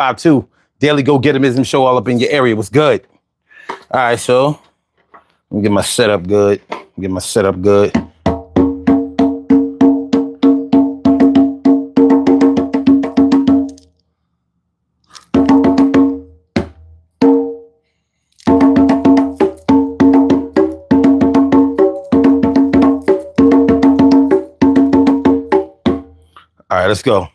552. Daily Go-Getimism show all up in your area. What's good? All right, so let me get my setup good. All right, let's go.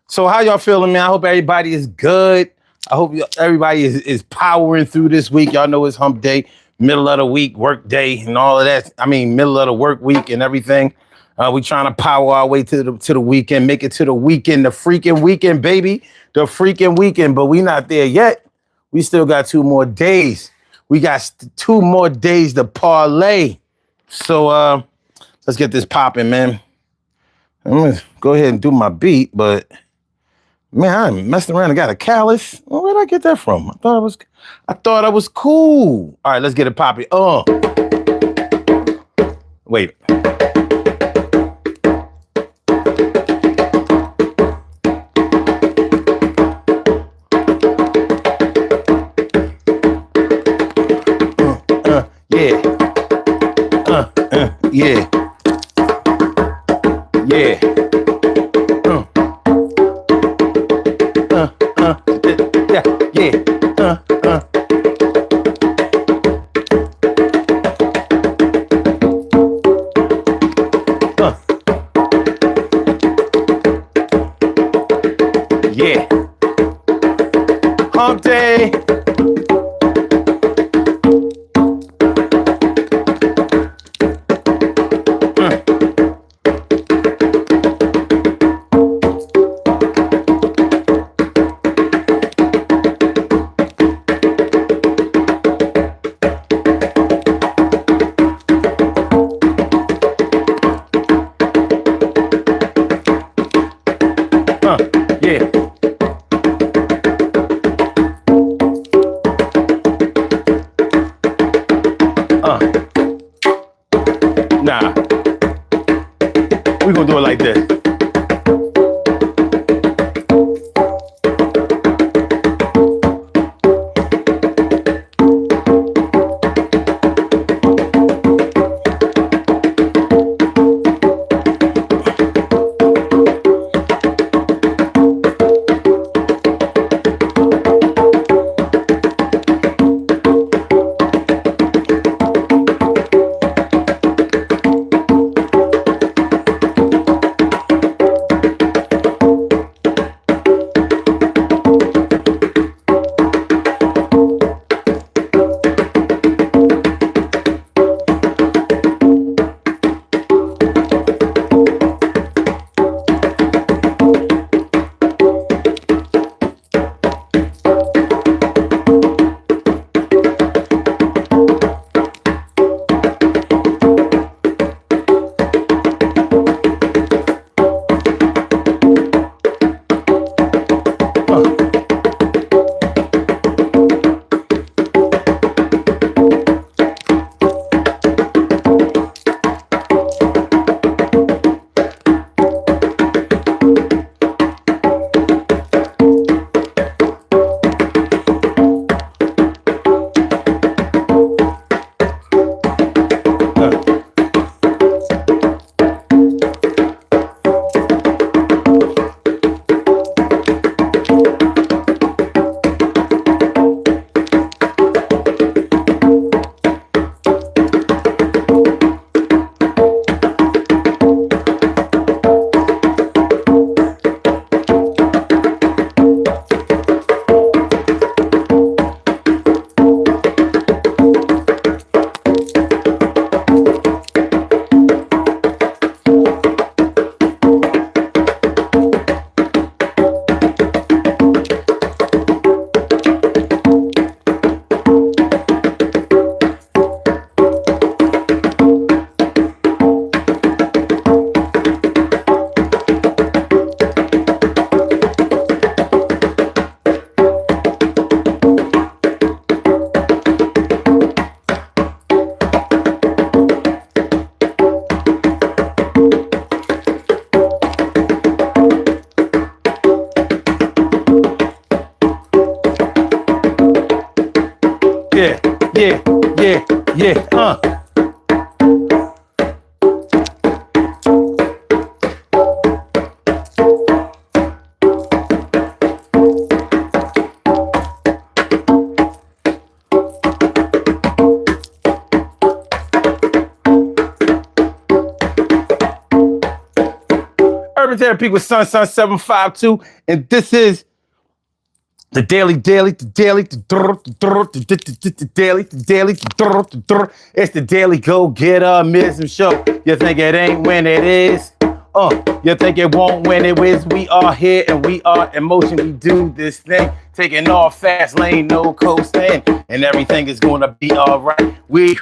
So how y'all feeling, man? I hope everybody is good. I hope everybody is powering through this week. Y'all know it's hump day, middle of the week, work day, and all of that. I mean, middle of the work week and everything. We trying to power our way to the weekend, make it to the weekend, the freaking weekend, baby. The freaking weekend, but we not there yet. We still got 2 more days. We got 2 more days to parlay. So let's get this popping, man. I'm gonna go ahead and do my beat, but man, I'm messing around and got a callus. Well, where'd I get that from? I thought I was cool. All right, let's get it popping. Wait. Yeah. Yeah. Yeah. Hump day. yeah, yeah, yeah, Urban Therapy with Sun 752, and this is the daily. It's the daily go-getter-mism show. You think it ain't when it is? You think it won't when it is? We are here and we are in motion. We do this thing, taking off fast lane, no coasting, and everything is gonna be all right. We,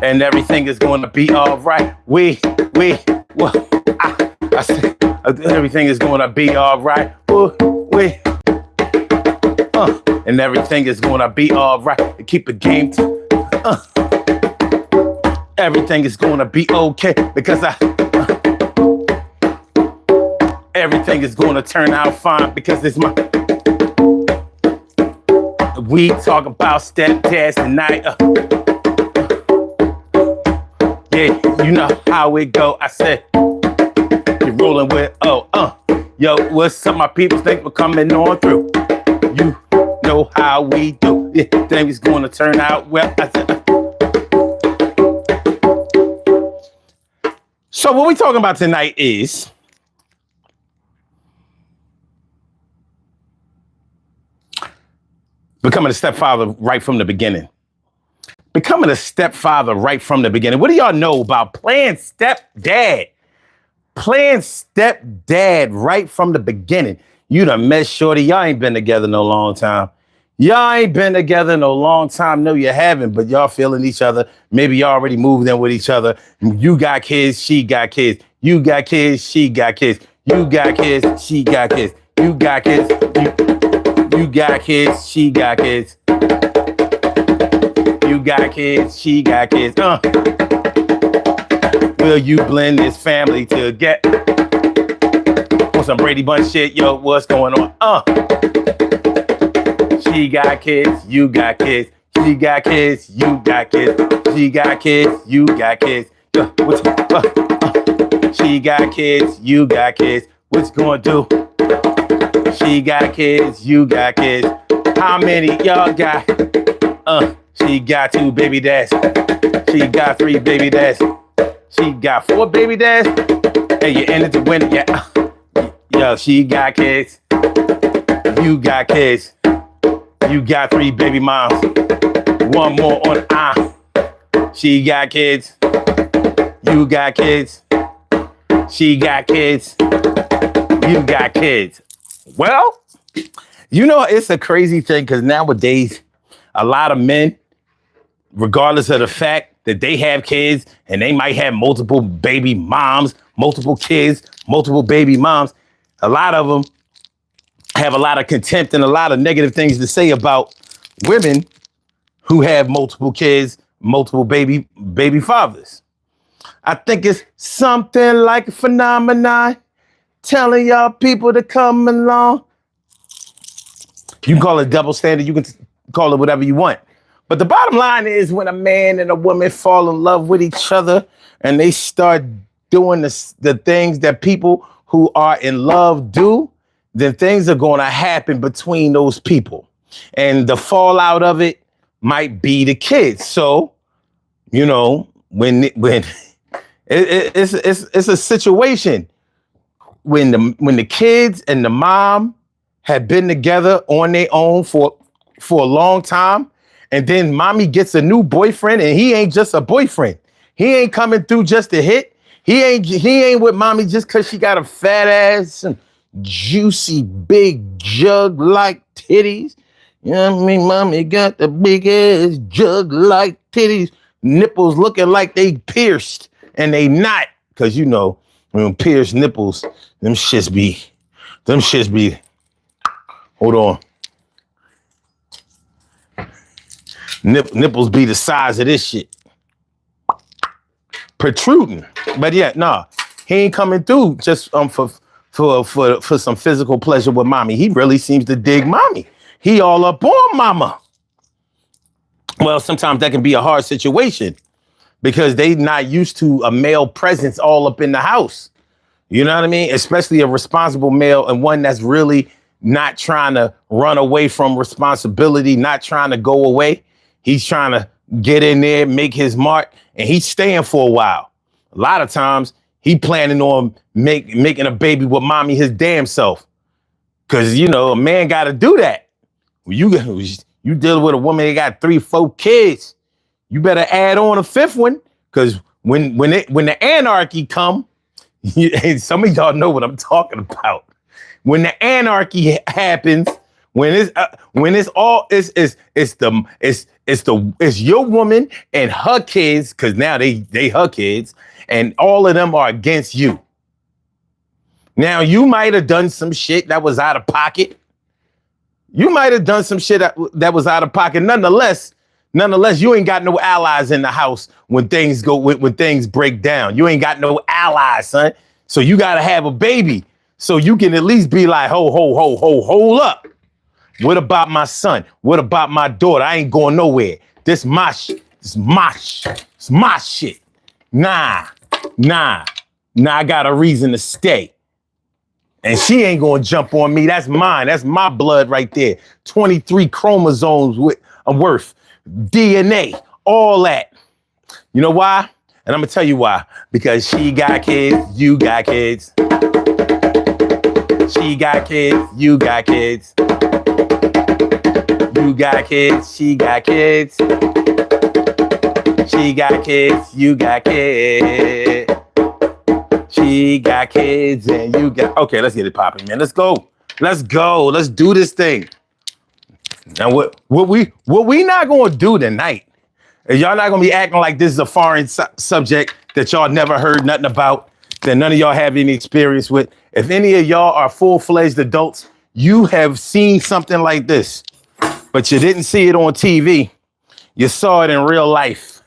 and everything is gonna be all right. I said, everything is gonna be all right. And everything is gonna be all right. Keep the game. Everything is gonna be okay because everything is gonna turn out fine because it's my. We talk about stepdads tonight. Yeah, you know how it go. I said. Rolling with yo, what's up, my people? Thanks for coming on through. You know how we do. Yeah, things going to turn out well. I said, So what we're talking about tonight is becoming a stepfather right from the beginning. Becoming a stepfather right from the beginning. What do y'all know about playing stepdad? Playing stepdad right from the beginning. You done met shorty. Y'all ain't been together no long time. Y'all ain't been together no long time. No, you haven't, but y'all feeling each other. Maybe y'all already moved in with each other. You got kids, she got kids. You got kids, she got kids. You got kids, she got kids. You got kids, you got kids, she got kids. You got kids, she got kids. Will you blend this family to get on some Brady Bunch shit? Yo, what's going on? She got kids, you got kids. She got kids, you got kids. She got kids, you got kids. She got kids, you got kids. What's gonna do? She got kids, you got kids. How many y'all got? She got 2 baby dads. She got 3 baby dads. She got 4 baby dads, and you ended the winner. Yeah, yo, she got kids. You got kids. You got 3 baby moms. 1 more on She got kids. You got kids. She got kids. You got kids. Well, you know, it's a crazy thing because nowadays, a lot of men, regardless of the fact that they have kids and they might have multiple baby moms, multiple kids, multiple baby moms. A lot of them have a lot of contempt and a lot of negative things to say about women who have multiple kids, multiple baby fathers. I think it's something like a phenomenon telling y'all people to come along. You can call it double standard. You can call it whatever you want. But the bottom line is when a man and a woman fall in love with each other and they start doing the things that people who are in love do, then things are going to happen between those people. And the fallout of it might be the kids. So, you know, when it's a situation when the kids and the mom have been together on their own for a long time, and then mommy gets a new boyfriend, and he ain't just a boyfriend. He ain't coming through just to hit. He ain't with mommy just because she got a fat ass and juicy big jug like titties. You know what I mean? Mommy got the big ass jug like titties, nipples looking like they pierced, and they not, because you know when pierced nipples, them shits be. Hold on. Nipples be the size of this shit. Protruding. But yeah, nah. He ain't coming through just for some physical pleasure with mommy. He really seems to dig mommy. He all up on mama. Well, sometimes that can be a hard situation because they not used to a male presence all up in the house. You know what I mean? Especially a responsible male and one that's really not trying to run away from responsibility, not trying to go away. He's trying to get in there, make his mark, and he's staying for a while. A lot of times he planning on making a baby with mommy his damn self. Cause you know, a man gotta do that. You dealing with a woman that got 3, 4 kids. You better add on a 5th one. Cause when the anarchy come, some of y'all know what I'm talking about. When the anarchy happens, it's your woman and her kids, because now they her kids, and all of them are against you. Now you might have done some shit that was out of pocket. You might have done some shit that was out of pocket. Nonetheless, you ain't got no allies in the house when things break down. You ain't got no allies, son. So you gotta have a baby. So you can at least be like, hold up. What about my son? What about my daughter? I ain't going nowhere. This my shit. It's my shit. Nah. I got a reason to stay. And she ain't gonna jump on me. That's mine. That's my blood right there. 23 chromosomes worth, DNA, all that. You know why? And I'm gonna tell you why. Because she got kids, you got kids. She got kids, you got kids. You got kids, she got kids. She got kids, you got kids. She got kids and you got... Okay, let's get it popping, man. Let's go. Let's do this thing. Now, what we not gonna do tonight is y'all not gonna be acting like this is a foreign subject that y'all never heard nothing about, that none of y'all have any experience with. If any of y'all are full-fledged adults, you have seen something like this, but you didn't see it on TV. You saw it in real life.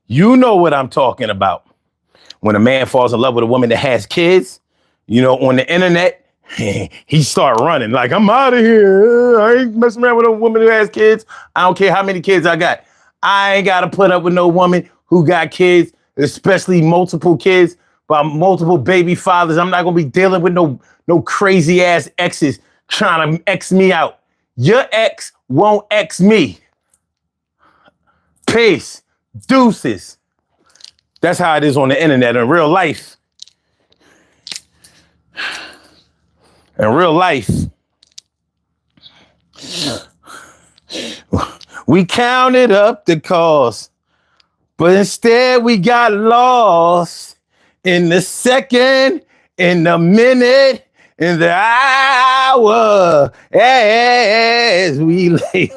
You know what I'm talking about. When a man falls in love with a woman that has kids, you know, on the internet, he start running like, I'm out of here. I ain't messing around with a woman who has kids. I don't care how many kids I got. I ain't got to put up with no woman who got kids, especially multiple kids by multiple baby fathers. I'm not going to be dealing with no crazy ass exes trying to X me out. Your ex won't X me. Peace. Deuces. That's how it is on the internet. In real life, we counted up the cost, but instead we got lost in the second, in the minute, in the hour as we lay.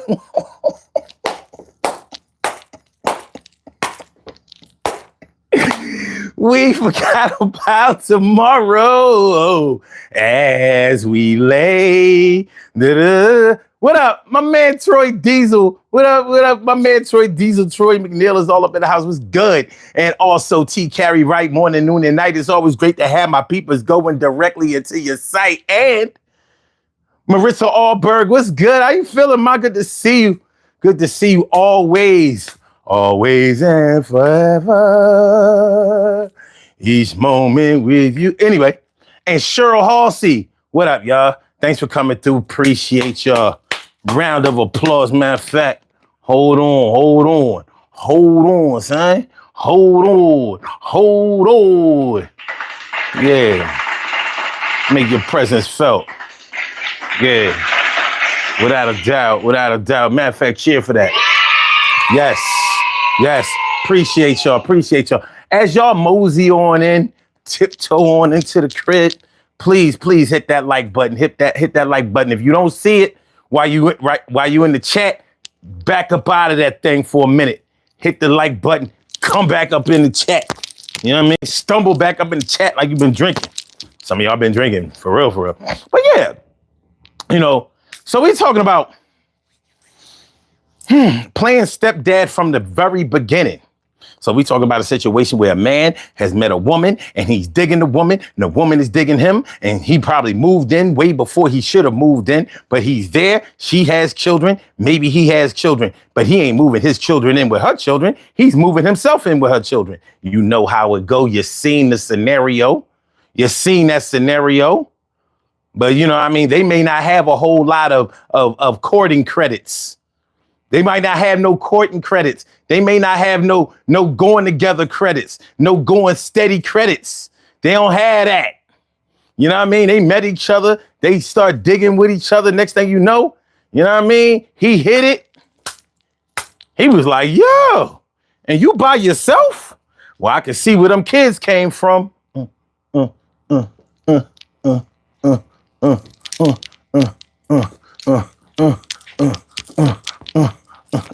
We forgot about tomorrow as we lay. Da-da. What up, my man Troy Diesel? What up, my man Troy Diesel? Troy McNeil is all up in the house. Was good. And also T. Carey Wright, morning, noon, and night. It's always great to have my peepers going directly into your site. And Marissa Allberg, what's good? How you feeling, ma? Good to see you. Good to see you always. Always and forever. Each moment with you. Anyway, and Cheryl Halsey, what up, y'all? Thanks for coming through. Appreciate y'all. Round of applause. Matter of fact, hold on, son. Hold on. Yeah. Make your presence felt. Yeah. Without a doubt. Matter of fact, cheer for that. Yes. Appreciate y'all. As y'all mosey on in, tiptoe on into the crib, please hit that like button. Hit that like button. If you don't see it while you in the chat, back up out of that thing for a minute. Hit the like button. Come back up in the chat. You know what I mean? Stumble back up in the chat like you've been drinking. Some of y'all been drinking for real. But yeah, you know. So we're talking about playing stepdad from the very beginning. So we talk about a situation where a man has met a woman and he's digging the woman and the woman is digging him, and he probably moved in way before he should have moved in, but he's there. She has children. Maybe he has children, but he ain't moving his children in with her children. He's moving himself in with her children. You know how it go. You've seen the scenario. You've seen that scenario. But, you know, I mean, they may not have a whole lot of courting credits. They might not have no courting credits. They may not have no going together credits, no going steady credits. They don't have that. You know what I mean? They met each other. They start digging with each other. Next thing you know what I mean? He hit it. He was like, yo, and you by yourself? Well, I can see where them kids came from.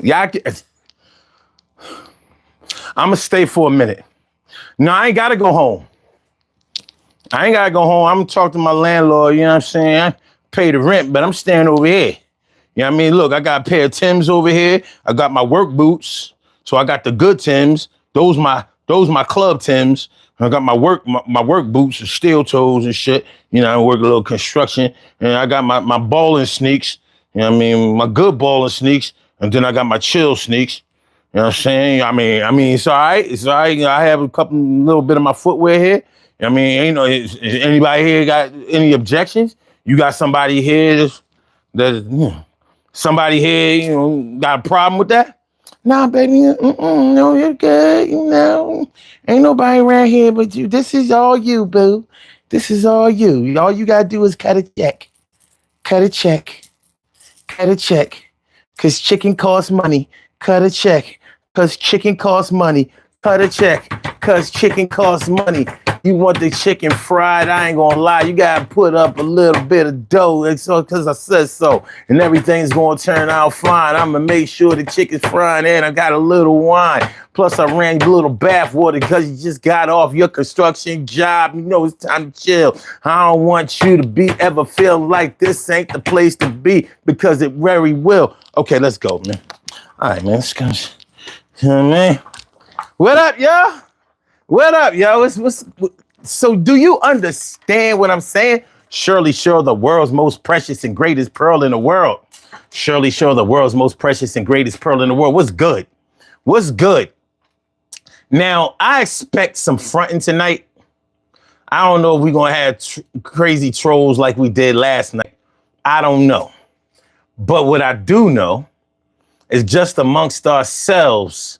Yeah, I'm gonna stay for a minute. No, I ain't gotta go home. I'm gonna talk to my landlord, you know what I'm saying? I pay the rent, but I'm staying over here. You know what I mean? Look, I got a pair of Timbs over here. I got my work boots. So I got the good Timbs. Those my club Timbs. I got my work boots and steel toes and shit. You know, I work a little construction. And I got my balling sneaks. You know what I mean? My good balling sneaks. And then I got my chill sneaks. You know what I'm saying? I mean, it's all right. It's all right. You know, I have little bit of my footwear here. I mean, ain't no, is anybody here got any objections? You got somebody here somebody here, you know, got a problem with that? Nah, baby, no, you're good. You know, ain't nobody around here but you. This is all you, boo. This is all you. All you gotta do is cut a check. Cut a check. Cut a check. Cause chicken costs money. Cut a check. Cause chicken costs money. Cut a check. Cause chicken costs money. You want the chicken fried, I ain't gonna lie. You gotta put up a little bit of dough. It's so because I said so. And everything's gonna turn out fine. I'm gonna make sure the chicken's frying and I got a little wine. Plus I ran a little bath water because you just got off your construction job. You know it's time to chill. I don't want you to ever feel like this ain't the place to be, because it very will. Okay, let's go, man. All right, man. Let's go. You know what I mean? What up, y'all? What up, yo? So do you understand what I'm saying? Surely, the world's most precious and greatest pearl in the world. Surely, the world's most precious and greatest pearl in the world. What's good? What's good? Now, I expect some fronting tonight. I don't know if we're going to have crazy trolls like we did last night. I don't know. But what I do know is just amongst ourselves,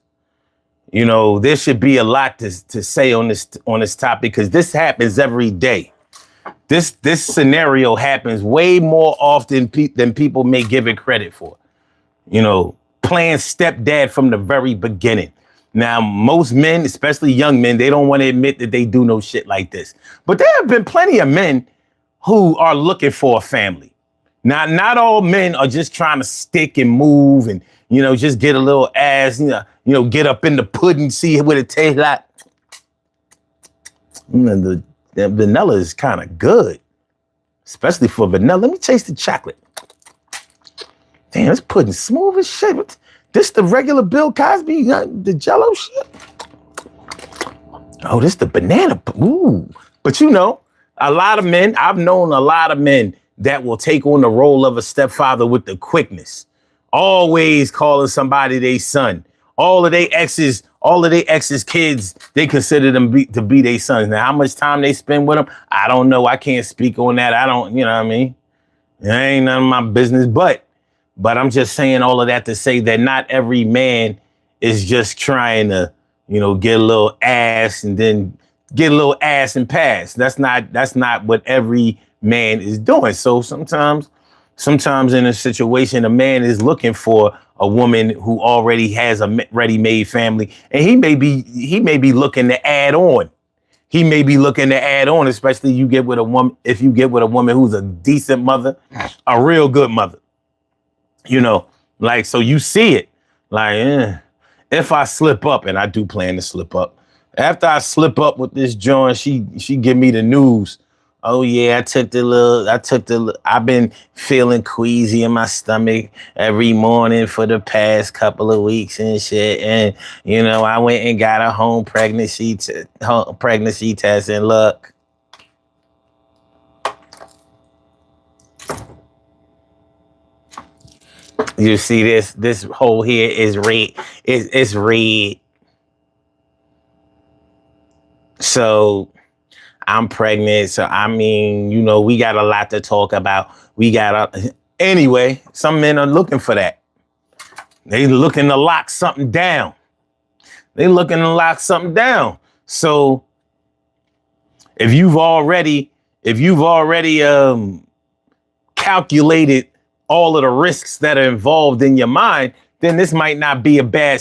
you know, there should be a lot to say on this topic, because this happens every day. This scenario happens way more often than people may give it credit for. You know, playing stepdad from the very beginning. Now, most men, especially young men, they don't want to admit that they do no shit like this. But there have been plenty of men who are looking for a family. Now, not all men are just trying to stick and move and, you know, just get a little ass, you know, get up in the pudding, see what it tastes like. The vanilla is kind of good, especially for vanilla. Let me taste the chocolate. Damn, this pudding smooth as shit. This the regular Bill Cosby, the Jello shit. Oh, this the banana. Ooh, but you know, a lot of men. I've known a lot of men that will take on the role of a stepfather with the quickness. Always calling somebody their son. All of their exes kids, they consider them to be their sons. Now, how much time they spend with them, I don't know. I can't speak on that. I don't, you know what I mean? It ain't none of my business. But I'm just saying all of that to say that not every man is just trying to, you know, get a little ass and then get a little ass and pass. That's not what every man is doing. So sometimes in a situation, a man is looking for a woman who already has a ready-made family, and he may be looking to add on. He may be looking to add on, especially if you get with a woman who's a decent mother, a real good mother. You know, like, so you see it, like, if I slip up, and I do plan to slip up, after I slip up with this joint, she give me the news Oh yeah, I've been feeling queasy in my stomach every morning for the past couple of weeks and shit. And I went and got a home pregnancy test, and look. You see this hole here is red. It's red. So I'm pregnant. So I mean, we got a lot to talk about. Anyway, some men are looking for that. They looking to lock something down. So if you've already calculated all of the risks that are involved in your mind, then this might not be a bad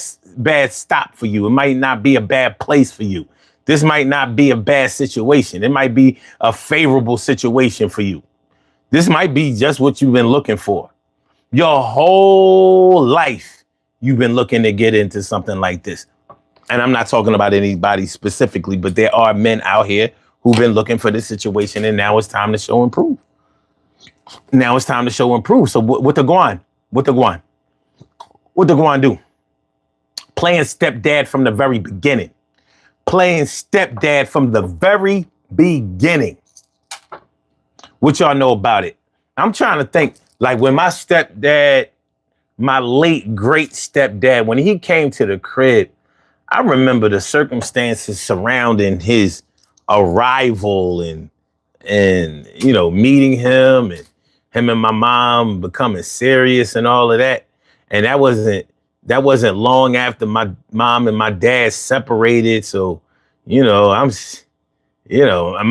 stop for you. It might not be a bad place for you. This might not be a bad situation. It might be a favorable situation for you. This might be just what you've been looking for. Your whole life, you've been looking to get into something like this. And I'm not talking about anybody specifically, but there are men out here who've been looking for this situation, and now it's time to show and prove. So what the Guan? What the Guan do? Playing stepdad from the very beginning. What y'all know about it? I'm trying to think, like when my stepdad, my late great stepdad, when he came to the crib, I remember the circumstances surrounding his arrival and meeting him and him and my mom becoming serious and all of that. And that wasn't long after my mom and my dad separated. So, my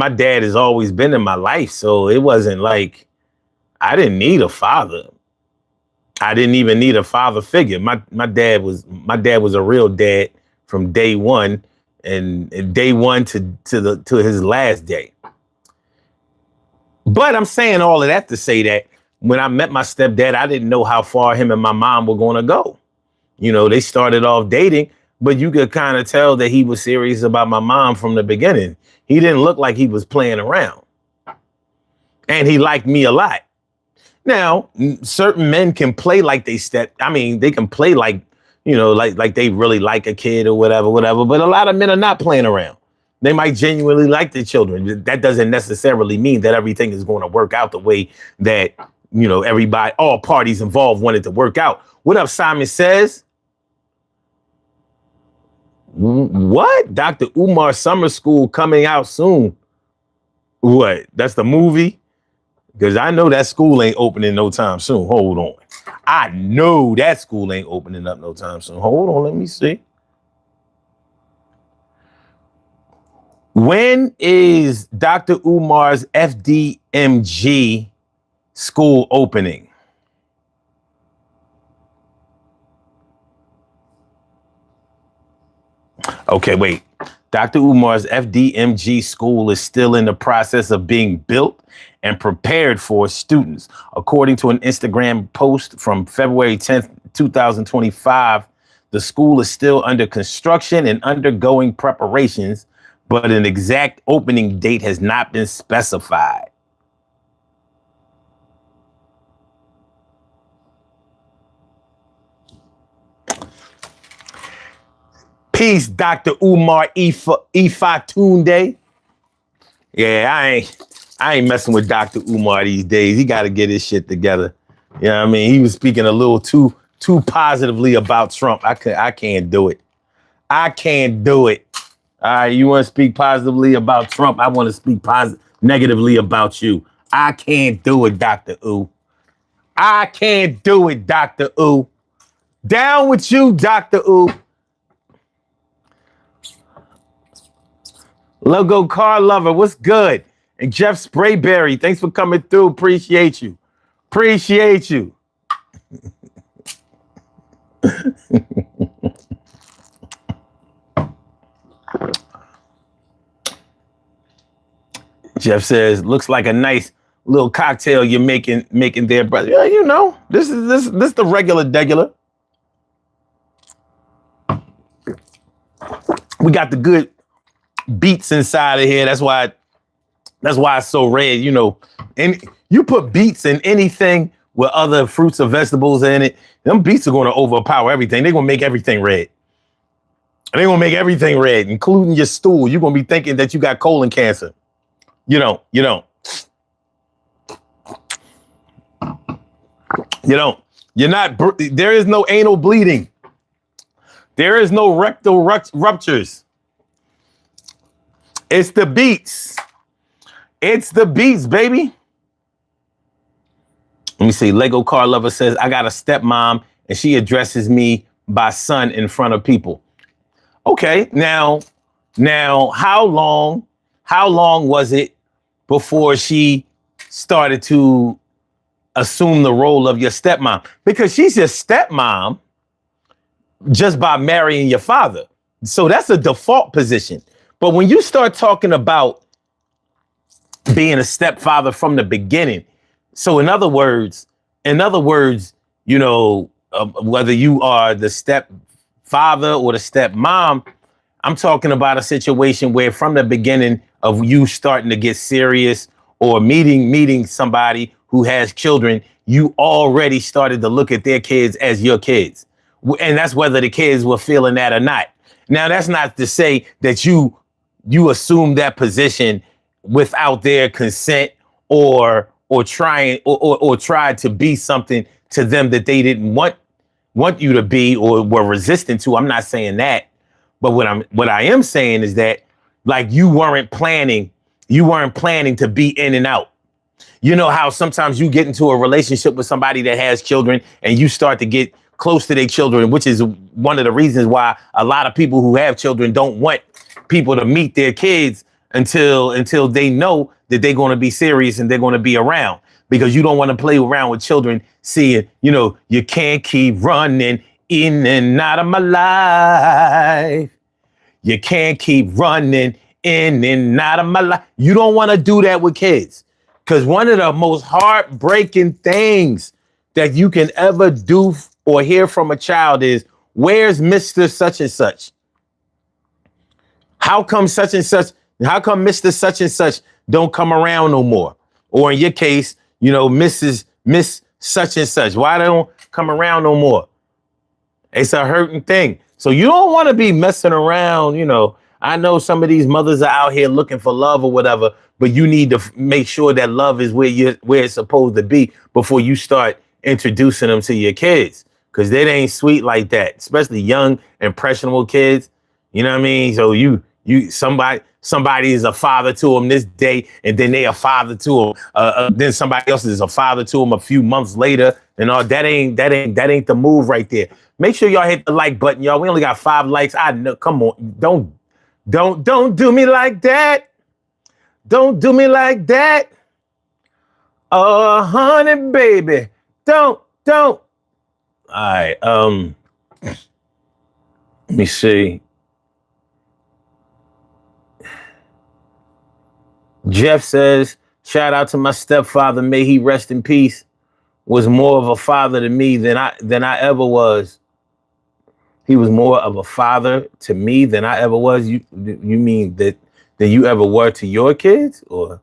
dad has always been in my life. So it wasn't like I didn't need a father. I didn't even need a father figure. My dad was a real dad from day one, and day one to his last day. But I'm saying all of that to say that when I met my stepdad, I didn't know how far him and my mom were going to go. They started off dating, but you could kind of tell that he was serious about my mom from the beginning. He didn't look like he was playing around. And he liked me a lot. Now, certain men can play like they can play like, like they really like a kid or whatever. But a lot of men are not playing around. They might genuinely like their children. That doesn't necessarily mean that everything is going to work out the way that, all parties involved wanted to work out. What up, Simon Says? What? Dr. Umar Summer School coming out soon. What? That's the movie? Because I know that school ain't opening no time soon. Hold on. I know that school ain't opening up no time soon. Hold on, let me see. When is Dr. Umar's FDMG school opening? Okay, wait. Dr. Umar's FDMG school is still in the process of being built and prepared for students. According to an Instagram post from February 10th, 2025, the school is still under construction and undergoing preparations, but an exact opening date has not been specified. Peace, Dr. Umar Ifatunde. Yeah, I ain't messing with Dr. Umar these days. He got to get his shit together. You know what I mean? He was speaking a little too positively about Trump. I can't do it. I can't do it. All right, you want to speak positively about Trump? I want to speak negatively about you. I can't do it, Dr. U. I can't do it, Dr. U. Down with you, Dr. U. Logo Car Lover, what's good? And Jeff Sprayberry, thanks for coming through. Appreciate you. Jeff says, looks like a nice little cocktail you're making there, brother. Yeah, this is the regular. We got the good beats inside of here. That's why That's why it's so red, you know. And you put beets in anything with other fruits or vegetables in it, them beets are going to overpower everything. They're going to make everything red. They're going to make everything red, including your stool. You're going to be thinking that you got colon cancer. You don't. You don't. You don't. You're not. There is no anal bleeding. There is no rectal ruptures. It's the beets. It's the beets, baby. Let me see. Lego Car Lover says, I got a stepmom and she addresses me by son in front of people. Okay, now, how long was it before she started to assume the role of your stepmom? Because she's your stepmom just by marrying your father. So that's a default position. But when you start talking about being a stepfather from the beginning, so in other words, you know, whether you are the stepfather or the stepmom, I'm talking about a situation where from the beginning of you starting to get serious or meeting somebody who has children, you already started to look at their kids as your kids. And that's whether the kids were feeling that or not. Now, that's not to say that you assume that position without their consent or trying or tried to be something to them that they didn't want you to be or were resistant to. I'm not saying that, but what I am saying is that like you weren't planning to be in and out. You know how sometimes you get into a relationship with somebody that has children and you start to get close to their children, which is one of the reasons why a lot of people who have children don't want people to meet their kids until they know that they're going to be serious and they're going to be around, because you don't want to play around with children seeing, you know, you can't keep running in and out of my life. You can't keep running in and out of my life. You don't want to do that with kids, because one of the most heartbreaking things that you can ever do or hear from a child is, where's Mr. Such and Such? How come such and such? How come Mr. Such and Such don't come around no more? Or in your case, you know, Miss Such and Such, why they don't come around no more? It's a hurting thing. So you don't want to be messing around. You know, I know some of these mothers are out here looking for love or whatever, but you need to make sure that love is where it's supposed to be before you start introducing them to your kids, because they ain't sweet like that, especially young, impressionable kids. You know what I mean? So somebody is a father to them this day, and then they a father to them. Then somebody else is a father to them a few months later, and all that ain't the move right there. Make sure y'all hit the like button, y'all. We only got 5 likes. I know. Come on, don't do me like that. Don't do me like that. Oh, honey, baby, don't. All right. Let me see. Jeff says, shout out to my stepfather. May he rest in peace. Was more of a father to me than I ever was. He was more of a father to me than I ever was. You mean that you ever were to your kids? Or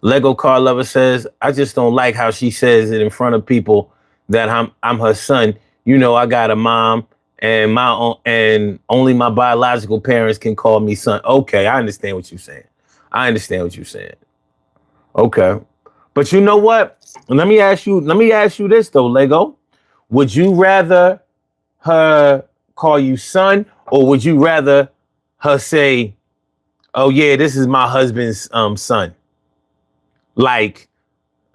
Lego Car Lover says, I just don't like how she says it in front of people that I'm her son. You know, I got a mom and only my biological parents can call me son. Okay, I understand what you're saying. Okay. But you know what? Let me ask you this though, Lego. Would you rather her call you son, or would you rather her say, oh yeah, this is my husband's son? Like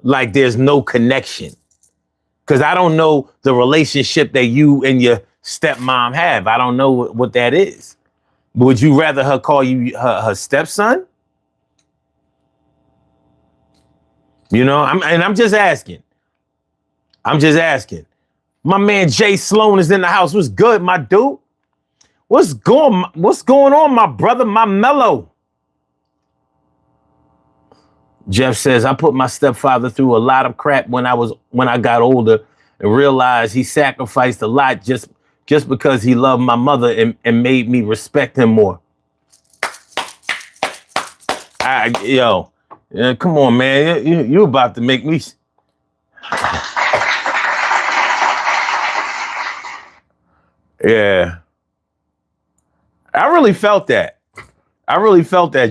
there's no connection. Because I don't know the relationship that you and your stepmom have. I don't know what that is. Would you rather her call you her stepson? You know, I'm just asking. My man Jay Sloan is in the house. What's good, my dude? What's going on, my brother, my mellow? Jeff says, I put my stepfather through a lot of crap when I got older and realized he sacrificed a lot just because he loved my mother and made me respect him more. Yeah, come on, man. You about to make me. Yeah. I really felt that.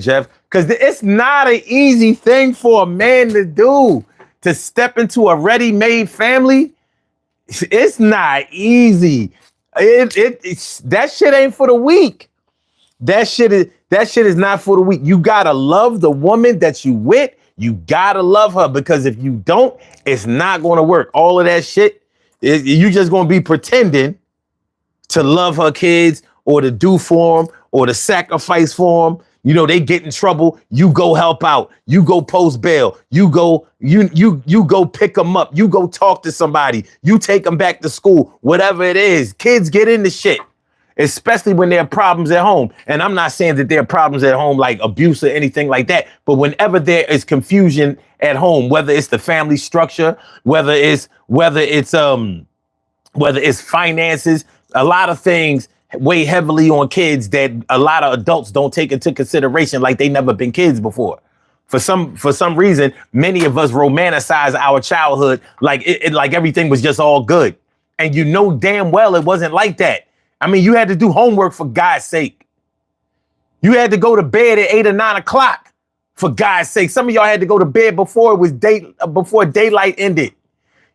Jeff. Because it's not an easy thing for a man to do, to step into a ready-made family. It's not easy. That shit ain't for the weak. That shit is not for the weak. You gotta love the woman that you with. You gotta love her, because if you don't, it's not gonna work. All of that shit, you just gonna be pretending to love her kids, or to do for them, or to sacrifice for them. You know, they get in trouble, you go help out, you go post bail, you go pick them up, you go talk to somebody, you take them back to school, whatever it is. Kids get into shit, especially when there are problems at home. And I'm not saying that there are problems at home like abuse or anything like that, but whenever there is confusion at home, whether it's the family structure, whether it's finances, a lot of things weigh heavily on kids that a lot of adults don't take into consideration, like they never been kids before. For some reason, many of us romanticize our childhood like like everything was just all good. And you know damn well it wasn't like that. I mean, you had to do homework, for God's sake. You had to go to bed at 8 or 9 o'clock, for God's sake. Some of y'all had to go to bed before before daylight ended.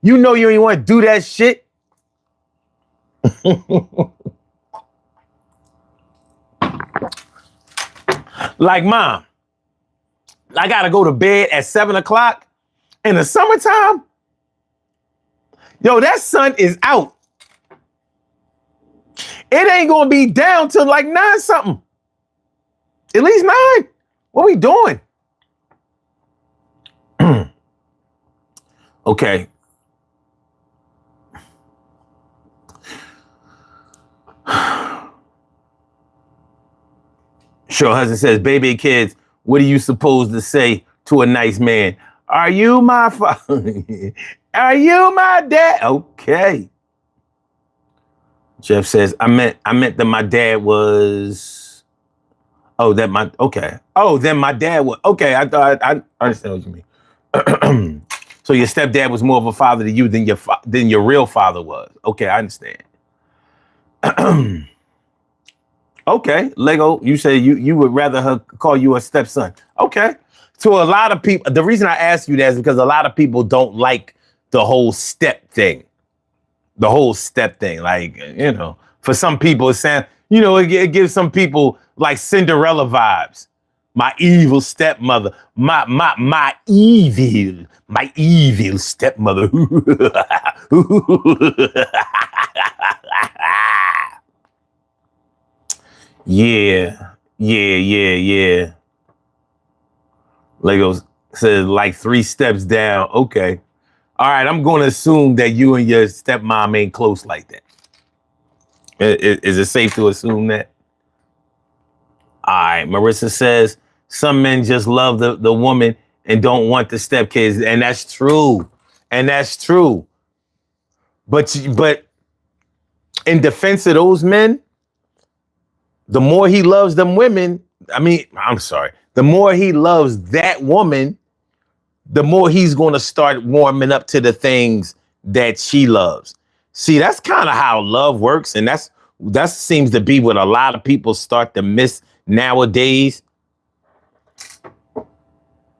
You know you ain't want to do that shit. Like, Mom, I gotta go to bed at 7 o'clock in the summertime. Yo, that sun is out. It ain't gonna be down till like 9 something. At least 9. What we doing? Okay. Sure Husband says, baby kids, what are you supposed to say to a nice man? Are you my father? Are you my dad? Okay. Jeff says, I meant that my dad was. Then my dad was. Okay, I understand what you mean. So your stepdad was more of a father to you than your real father was. Okay, I understand. Okay, Lego, you say you would rather her call you a stepson. Okay. So a lot of people, the reason I ask you that is because a lot of people don't like the whole step thing. Like, you know, for some people, it gives some people like Cinderella vibes. My evil stepmother, my evil stepmother. Yeah. Lego says like 3 steps down. Okay. All right. I'm going to assume that you and your stepmom ain't close like that. Is it safe to assume that? All right. Marissa says some men just love the woman and don't want the stepkids. And that's true. But in defense of those men, the more he loves them women, the more he loves that woman, the more he's going to start warming up to the things that she loves. See, that's kind of how love works. And that seems to be what a lot of people start to miss nowadays.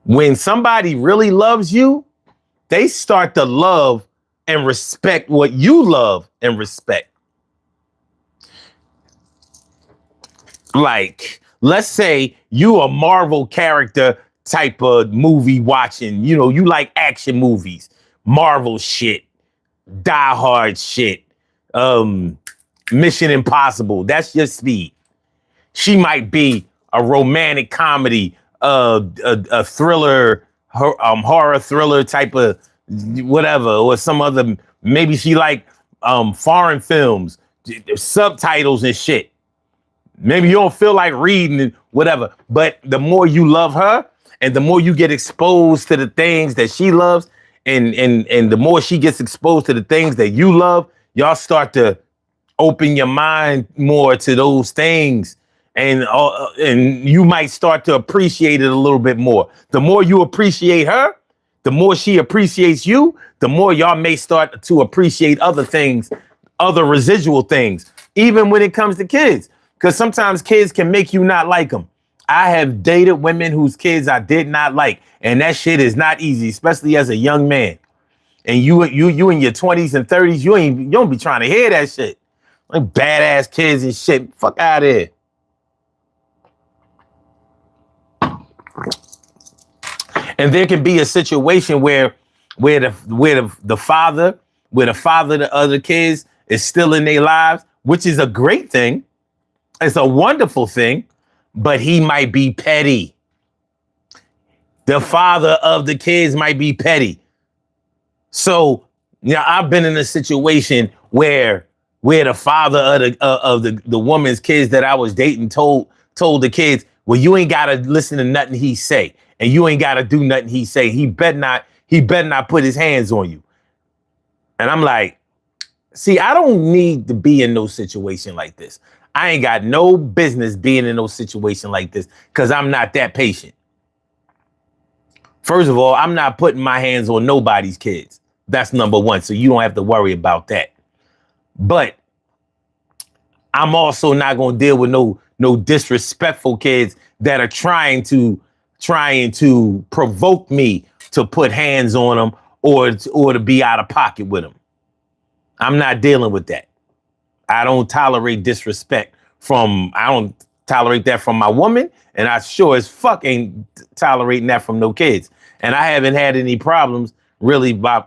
When somebody really loves you, they start to love and respect what you love and respect. Like, let's say you a Marvel character type of movie watching, you like action movies, Marvel shit, Die Hard shit, Mission Impossible. That's your speed. She might be a romantic comedy, a thriller, horror thriller type of whatever, or some other, maybe she like foreign films, subtitles and shit. Maybe you don't feel like reading and whatever, but the more you love her and the more you get exposed to the things that she loves and the more she gets exposed to the things that you love, y'all start to open your mind more to those things and you might start to appreciate it a little bit more. The more you appreciate her, the more she appreciates you, the more y'all may start to appreciate other things, other residual things, even when it comes to kids. Because sometimes kids can make you not like them. I have dated women whose kids I did not like, and that shit is not easy, especially as a young man. And you in your 20s and 30s, you don't be trying to hear that shit. Like badass kids and shit. Fuck out of here. And there can be a situation where the father of the other kids is still in their lives, which is a great thing. It's a wonderful thing, but he might be petty. The father of the kids might be petty. So, I've been in a situation where the father of the woman's kids that I was dating told the kids, well, you ain't gotta listen to nothing he say, and you ain't gotta do nothing he say. He better not put his hands on you. And I'm like, see, I don't need to be in no situation like this. I ain't got no business being in no situation like this because I'm not that patient. First of all, I'm not putting my hands on nobody's kids. That's number one. So you don't have to worry about that. But I'm also not going to deal with no disrespectful kids that are trying to provoke me to put hands on them or to be out of pocket with them. I'm not dealing with that. I don't tolerate disrespect I don't tolerate that from my woman, and I sure as fuck ain't tolerating that from no kids. And I haven't had any problems really by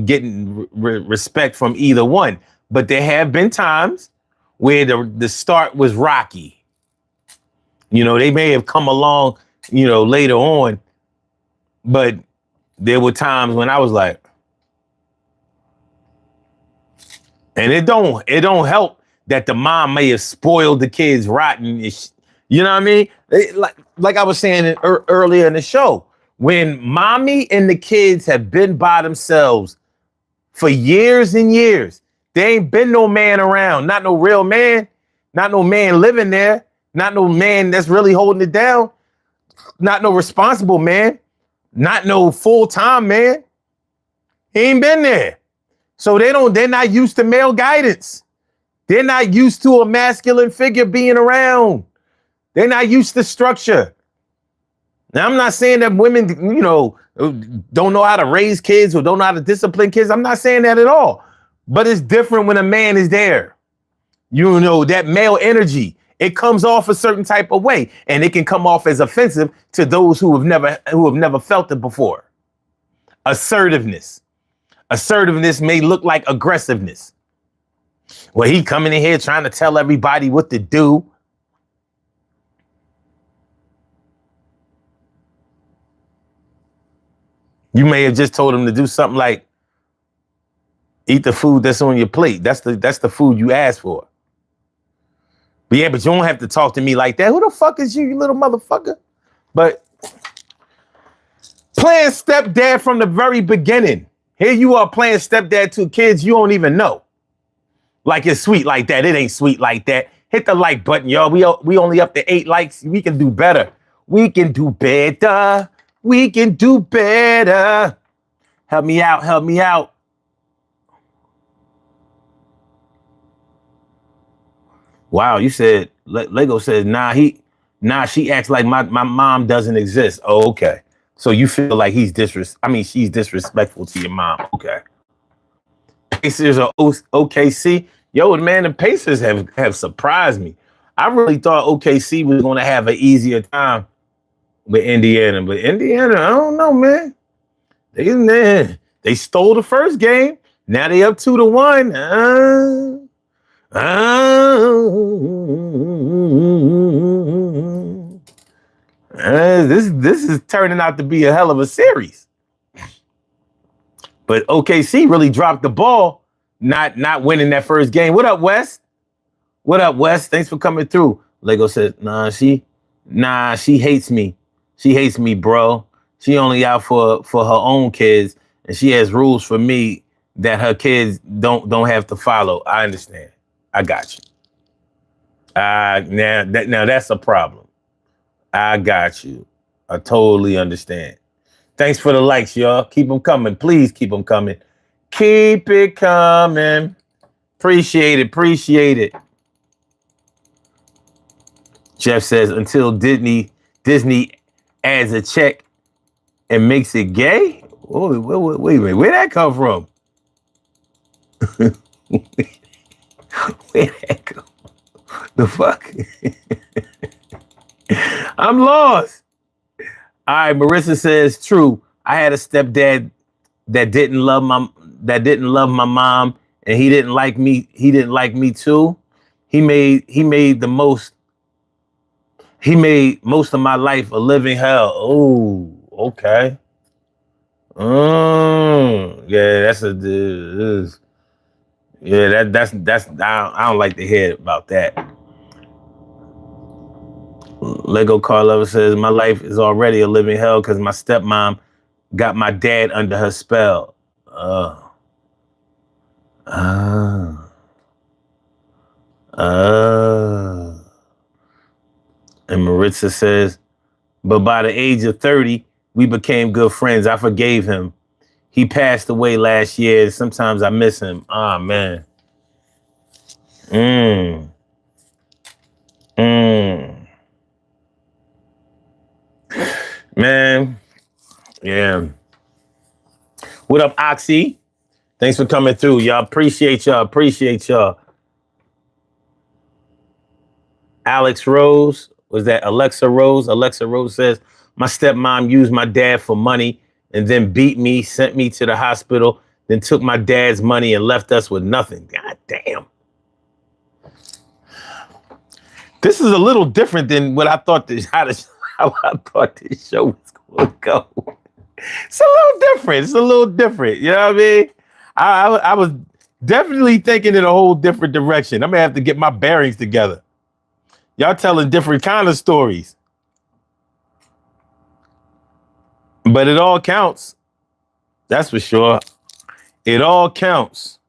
getting respect from either one. But there have been times where the start was rocky. They may have come along, later on, but there were times when I was like, and it don't help that the mom may have spoiled the kids rotten. You know what I mean? Like I was saying earlier in the show, when mommy and the kids have been by themselves for years and years, there ain't been no man around, not no real man, not no man living there, not no man that's really holding it down, not no responsible man, not no full-time man. He ain't been there. So they're not used to male guidance. They're not used to a masculine figure being around. They're not used to structure. Now, I'm not saying that women, don't know how to raise kids or don't know how to discipline kids. I'm not saying that at all. But it's different when a man is there. That male energy, it comes off a certain type of way, and it can come off as offensive to those who have never felt it before. Assertiveness may look like aggressiveness. Well, he coming in here trying to tell everybody what to do. You may have just told him to do something like eat the food that's on your plate. That's the food you asked for. But yeah, but you don't have to talk to me like that. Who the fuck is you little motherfucker? But playing stepdad from the very beginning. Here you are playing stepdad to kids you don't even know. Like it's sweet like that. It ain't sweet like that. Hit the like button, y'all. We only up to 8 likes. We can do better. We can do better. We can do better. Help me out. Help me out. Wow, you said Lego says, she acts like my mom doesn't exist. Oh, okay. So you feel like she's disrespectful to your mom. Okay. Pacers are OKC. Yo, man, the Pacers have surprised me. I really thought OKC was going to have an easier time with Indiana, but Indiana, I don't know, man. They stole the first game. Now they up 2-1. This is turning out to be a hell of a series. But OKC really dropped the ball, not winning that first game. What up, Wes? What up, Wes? Thanks for coming through. Lego says, she hates me. She hates me, bro. She only out for her own kids, and she has rules for me that her kids don't have to follow. I understand. I got you. Now that's a problem. I got you. I totally understand. Thanks for the likes, y'all. Keep them coming. Please keep them coming. Keep it coming. Appreciate it. Appreciate it. Jeff says, until Disney adds a check and makes it gay? Wait a minute. Where'd that come from? Where'd that come from? The fuck? I'm lost. All right, Marissa says, true. I had a stepdad that didn't love my mom, and he didn't like me. He didn't like me too. He made most of my life a living hell. Oh, okay. Yeah, that's I don't like to hear about that. Lego Car Lover says, my life is already a living hell because my stepmom got my dad under her spell. And Maritza says, but by the age of 30, we became good friends. I forgave him. He passed away last year. Sometimes I miss him. Ah, man. Man. Yeah. What up, Oxy? Thanks for coming through. Y'all appreciate y'all. Appreciate y'all. Alex Rose. Was that Alexa Rose? Alexa Rose says, my stepmom used my dad for money and then beat me, sent me to the hospital, then took my dad's money and left us with nothing. God damn. This is a little different than what I thought how I thought this show was going to go. It's a little different. It's a little different. You know what I mean? I was definitely thinking in a whole different direction. I'm going to have to get my bearings together. Y'all telling different kind of stories. But it all counts. That's for sure. It all counts.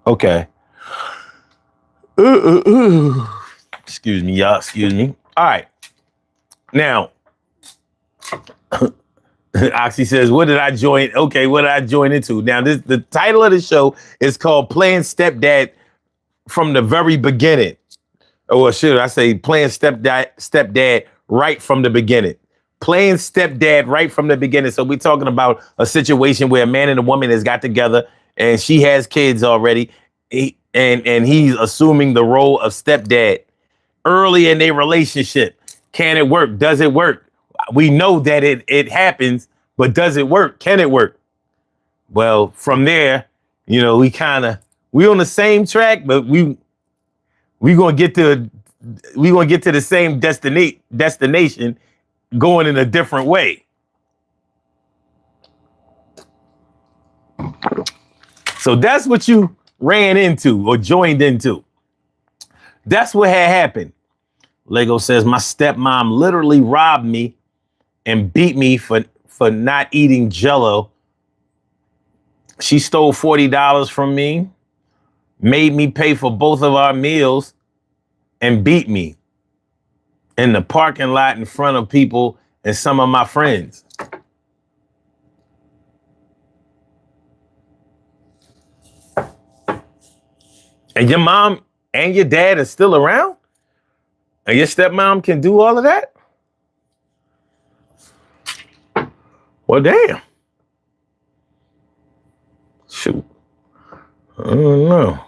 Okay. Excuse me, y'all. Excuse me. All right. Now, Oxy says, what did I join? Okay, what did I join into? Now, the title of the show is called Playing Stepdad from the Very Beginning. Or should I say playing stepdad right from the beginning? Playing stepdad right from the beginning. So we're talking about a situation where a man and a woman has got together and she has kids already. And he's assuming the role of stepdad early in their relationship. Can it work? Does it work? We know that it happens, but does it work? Can it work? Well, from there, you know, we on the same track, but we're gonna get to the same destination going in a different way. So that's what you ran into or joined into. That's what had happened. Lego says, my stepmom literally robbed me and beat me for not eating Jell-O. She stole $40 from me, made me pay for both of our meals, and beat me in the parking lot in front of people and some of my friends. And your mom and your dad are still around? And your stepmom can do all of that? Well, damn. Shoot. I don't know.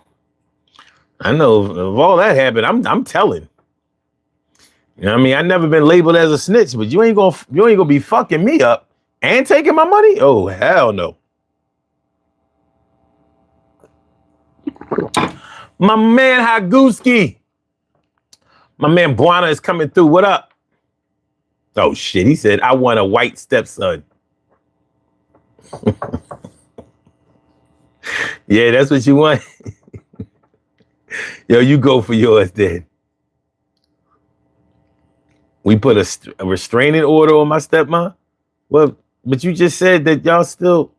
I know if all that happened, I'm telling. You know what I mean? I never been labeled as a snitch, but you ain't gonna be fucking me up and taking my money? Oh, hell no. My man Haguski. My man Buana is coming through. What up? Oh shit, he said, I want a white stepson. Yeah, that's what you want. Yo, you go for yours then. We put a restraining order on my stepmom? Well, but you just said that y'all still,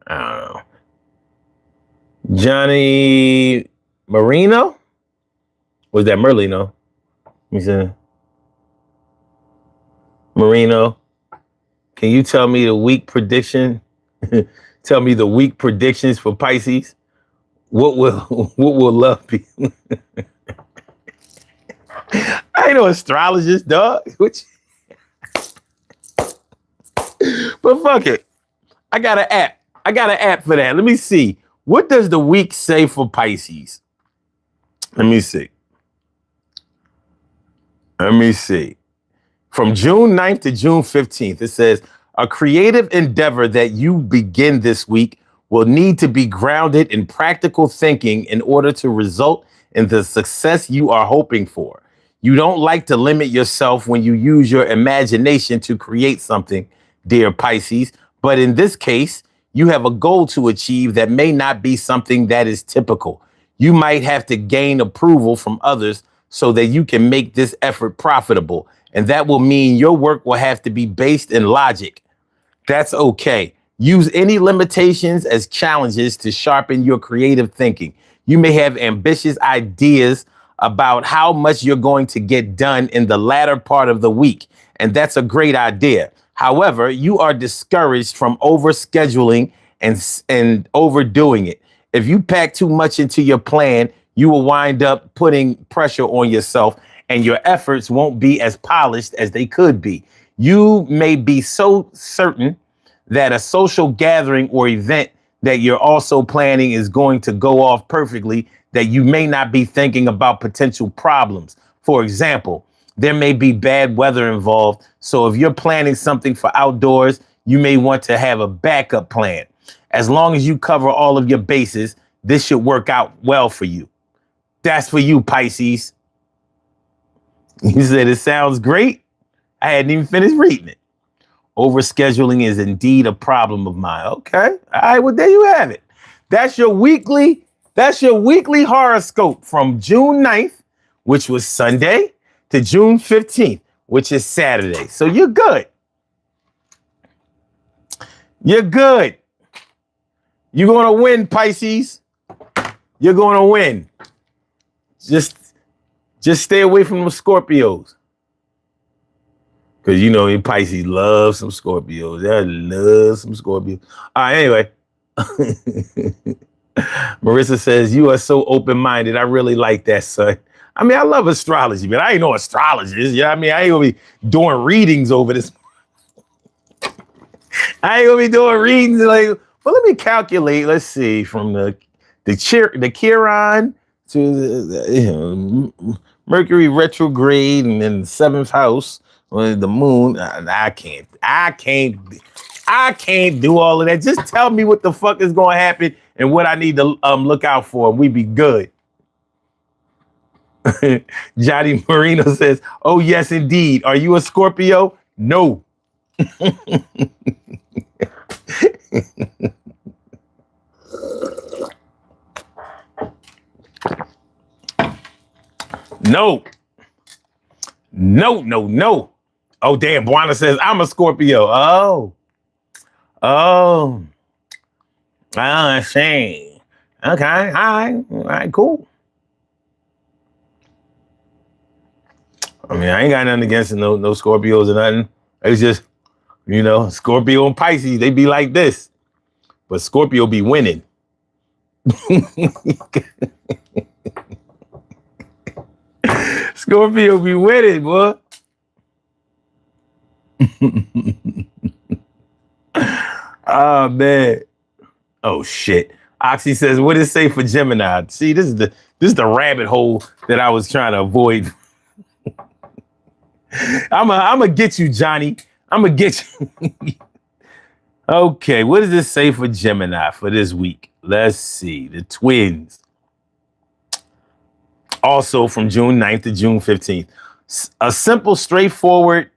I don't know. Johnny Marino? Was that Merlino? Let me see. Marino, can you tell me the week prediction? Tell me the week predictions for Pisces. What will what will love be? I ain't no astrologist, dog. But fuck it. I got an app. I got an app for that. Let me see. What does the week say for Pisces? Let me see. From June 9th to June 15th, it says, a creative endeavor that you begin this week will need to be grounded in practical thinking in order to result in the success you are hoping for. You don't like to limit yourself when you use your imagination to create something, dear Pisces, but in this case, you have a goal to achieve that may not be something that is typical. You might have to gain approval from others so that you can make this effort profitable. And that will mean your work will have to be based in logic. That's okay. Use any limitations as challenges to sharpen your creative thinking. You may have ambitious ideas about how much you're going to get done in the latter part of the week, and that's a great idea. However, you are discouraged from overscheduling and overdoing it. If you pack too much into your plan, you will wind up putting pressure on yourself, and your efforts won't be as polished as they could be. You may be so certain that a social gathering or event that you're also planning is going to go off perfectly that you may not be thinking about potential problems. For example, there may be bad weather involved. So if you're planning something for outdoors, you may want to have a backup plan. As long as you cover all of your bases, this should work out well for you. That's for you, Pisces. You said it sounds great. I hadn't even finished reading it. Overscheduling is indeed a problem of mine. Okay. All right. Well, there you have it. That's your weekly horoscope from June 9th, which was Sunday, to June 15th, which is Saturday. So you're good. You're good. You're going to win, Pisces. You're going to win. Just stay away from the Scorpios. Because, you know, Pisces love some Scorpios. They love some Scorpios. All right, anyway. Marissa says, you are so open-minded. I really like that, son. I mean, I love astrology, but I ain't no astrologist. You know what I mean? I ain't going to be doing readings over this. I ain't going to be doing readings like, well, let me calculate. Let's see, from the Chiron to the Mercury retrograde and then the 7th house. The moon, I can't do all of that. Just tell me what the fuck is going to happen and what I need to look out for, and we be good. Johnny Marino says, oh, yes, indeed. Are you a Scorpio? No. No. Oh, damn. Buana says, I'm a Scorpio. Oh, shame. Okay. All right, cool. I mean, I ain't got nothing against no Scorpios or nothing. It's just, you know, Scorpio and Pisces, they be like this. But Scorpio be winning. Scorpio be winning, boy. Oh, man. Oh, shit. Oxy says, what does it say for Gemini? See, this is the rabbit hole that I was trying to avoid. I'm gonna get you, Johnny. I'm gonna get you. Okay, what does this say for Gemini for this week? Let's see. The twins. Also from June 9th to June 15th. A simple, straightforward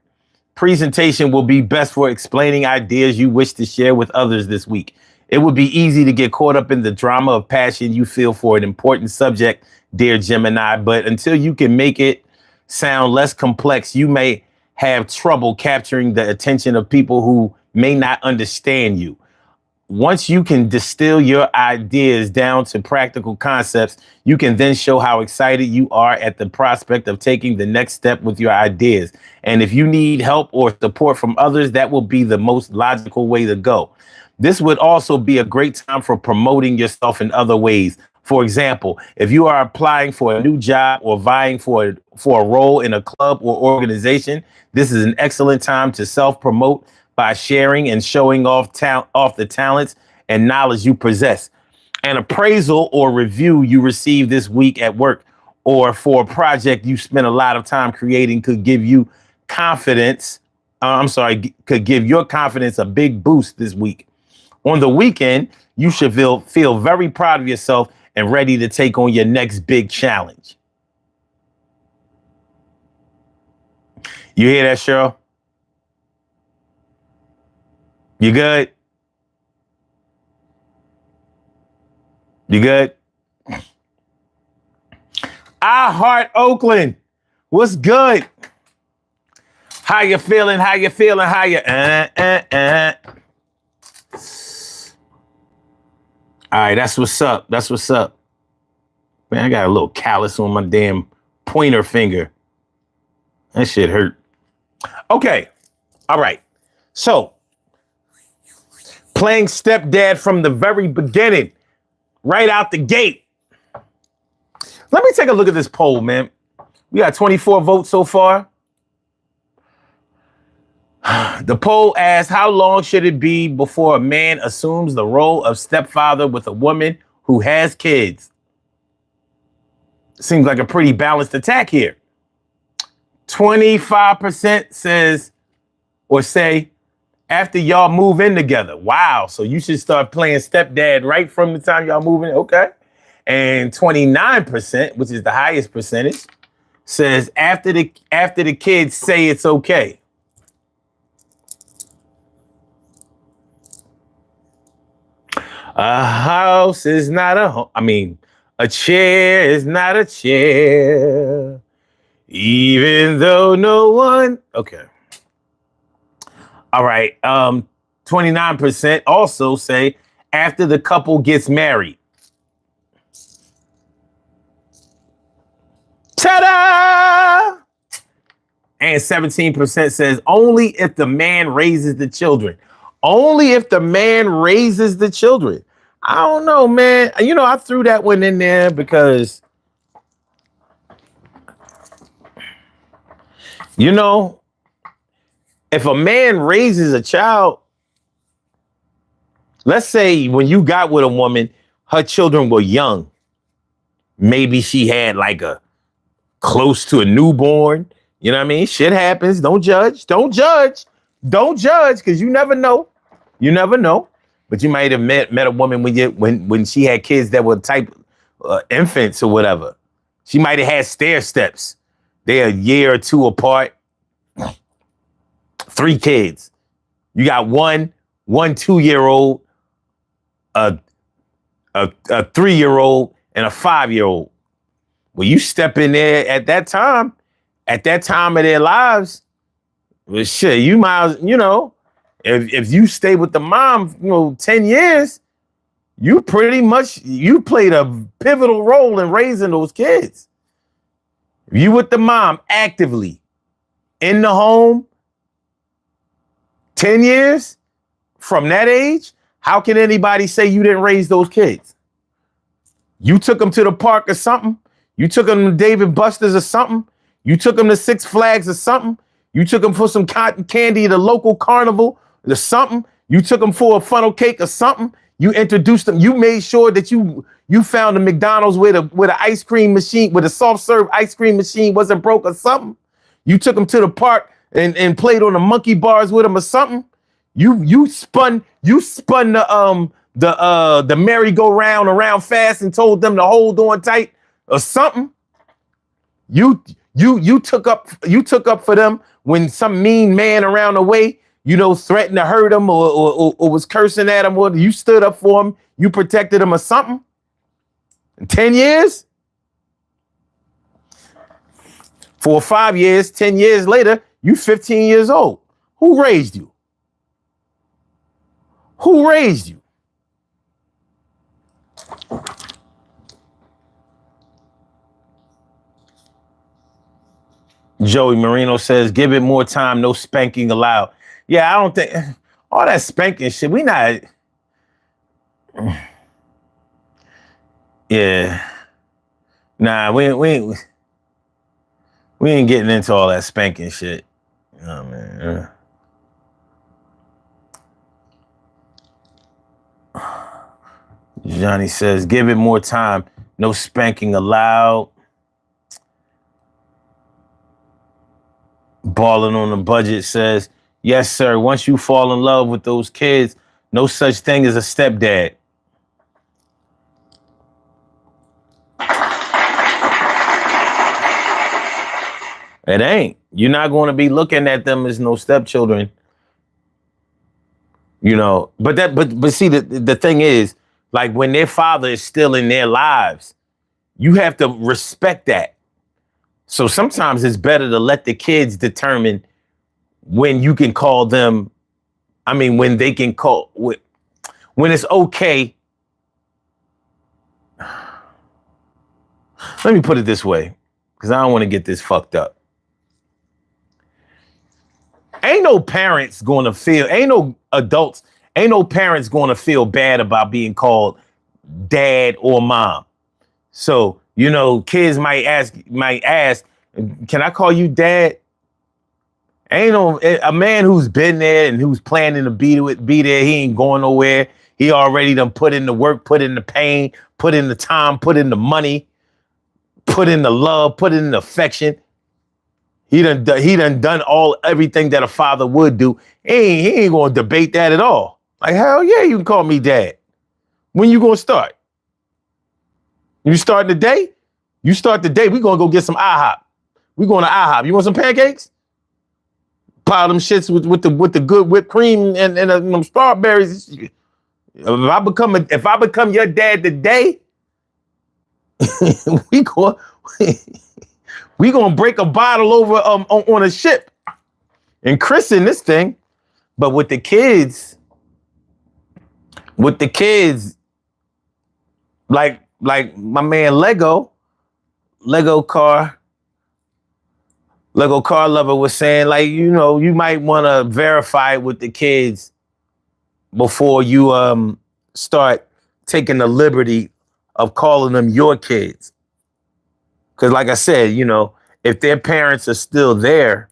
presentation will be best for explaining ideas you wish to share with others this week. It would be easy to get caught up in the drama of passion you feel for an important subject, dear Gemini, but until you can make it sound less complex, you may have trouble capturing the attention of people who may not understand you. once you can distill your ideas down to practical concepts, you can then show how excited you are at the prospect of taking the next step with your ideas. And if you need help or support from others, that will be the most logical way to go. This would also be a great time for promoting yourself in other ways. For example, if you are applying for a new job or vying for a role in a club or organization, this is an excellent time to self-promote by sharing and showing off the talents and knowledge you possess. An appraisal or review you receive this week at work or for a project you spent a lot of time creating could give you confidence. Could give your confidence a big boost this week. On the weekend, you should feel very proud of yourself and ready to take on your next big challenge. You hear that, Cheryl? You good? You good? I Heart Oakland. What's good? How you feeling? How you feeling? How you? All right, that's what's up. That's what's up. Man, I got a little callus on my damn pointer finger. That shit hurt. Okay. All right. So, playing Stepdad from the very beginning, right out the gate. Let me take a look at this poll, man. We got 24 votes so far. The poll asked, how long should it be before a man assumes the role of stepfather with a woman who has kids? Seems like a pretty balanced attack here. 25% says or say after y'all move in together. Wow. So you should start playing stepdad right from the time y'all move in. Okay. And 29%, which is the highest percentage, says after the kids say it's okay. A house is not a home. I mean, a chair is not a chair, even though no one. Okay. All right. 29% also say after the couple gets married. Ta-da! And 17% says only if the man raises the children. Only if the man raises the children. I don't know, man. You know, I threw that one in there because, you know, if a man raises a child, let's say when you got with a woman, her children were young. Maybe she had like a close to a newborn. You know what I mean? Shit happens. Don't judge. Don't judge. Don't judge, because you never know. You never know. But you might have met a woman when she had kids that were type infants or whatever. She might have had stair steps. They're a year or two apart. 3 kids. You got one 2-year-old, a 3-year-old, and a 5-year-old. When you step in there at that time of their lives, well, shit, you might, you know, if you stay with the mom, 10 years, you played a pivotal role in raising those kids. If you with the mom actively in the home 10 years from that age, how can anybody say you didn't raise those kids? You took them to the park or something. You took them to Dave & Buster's or something. You took them to Six Flags or something. You took them for some cotton candy at a local carnival or something. You took them for a funnel cake or something. You introduced them. You made sure that you found a McDonald's with an ice cream machine, with a soft serve ice cream machine wasn't broke or something. You took them to the park and played on the monkey bars with them or something. You spun the merry-go-round around fast and told them to hold on tight or something. You took up for them when some mean man around the way, threatened to hurt them or was cursing at them, or you stood up for them, you protected them or something. In 10 years? For 5 years, 10 years later, you 15 years old. Who raised you? Who raised you? Joey Marino says, give it more time, no spanking allowed. Yeah, I don't think all that spanking shit, we not. Yeah. Nah, we ain't getting into all that spanking shit. Oh, man. Johnny says, give it more time, no spanking allowed. Balling on the budget says, yes, sir. Once you fall in love with those kids, no such thing as a stepdad. It ain't. You're not going to be looking at them as no stepchildren. You know, but see, the thing is, like when their father is still in their lives, you have to respect that. So sometimes it's better to let the kids determine when you can call them. I mean, when they can call, when it's okay. Let me put it this way, because I don't want to get this fucked up. Ain't no parents going to feel, ain't no adults, ain't no parents going to feel bad about being called dad or mom. So, you know, kids might ask, can I call you dad? Ain't no, a man who's been there and who's planning to be there, he ain't going nowhere. He already done put in the work, put in the pain, put in the time, put in the money, put in the love, put in the affection. He done done everything that a father would do. He ain't gonna debate that at all. Like, hell yeah, you can call me dad. When you gonna start? You start today? You start today, we gonna go get some IHOP. We going to IHOP. You want some pancakes? Pile them shits with the good whipped cream and them strawberries. If I become your dad today, we gonna break a bottle over on a ship and christen this thing. But with the kids, like my man Lego car lover was saying, like, you know, you might want to verify it with the kids before you start taking the liberty of calling them your kids. Because like I said, you know, if their parents are still there,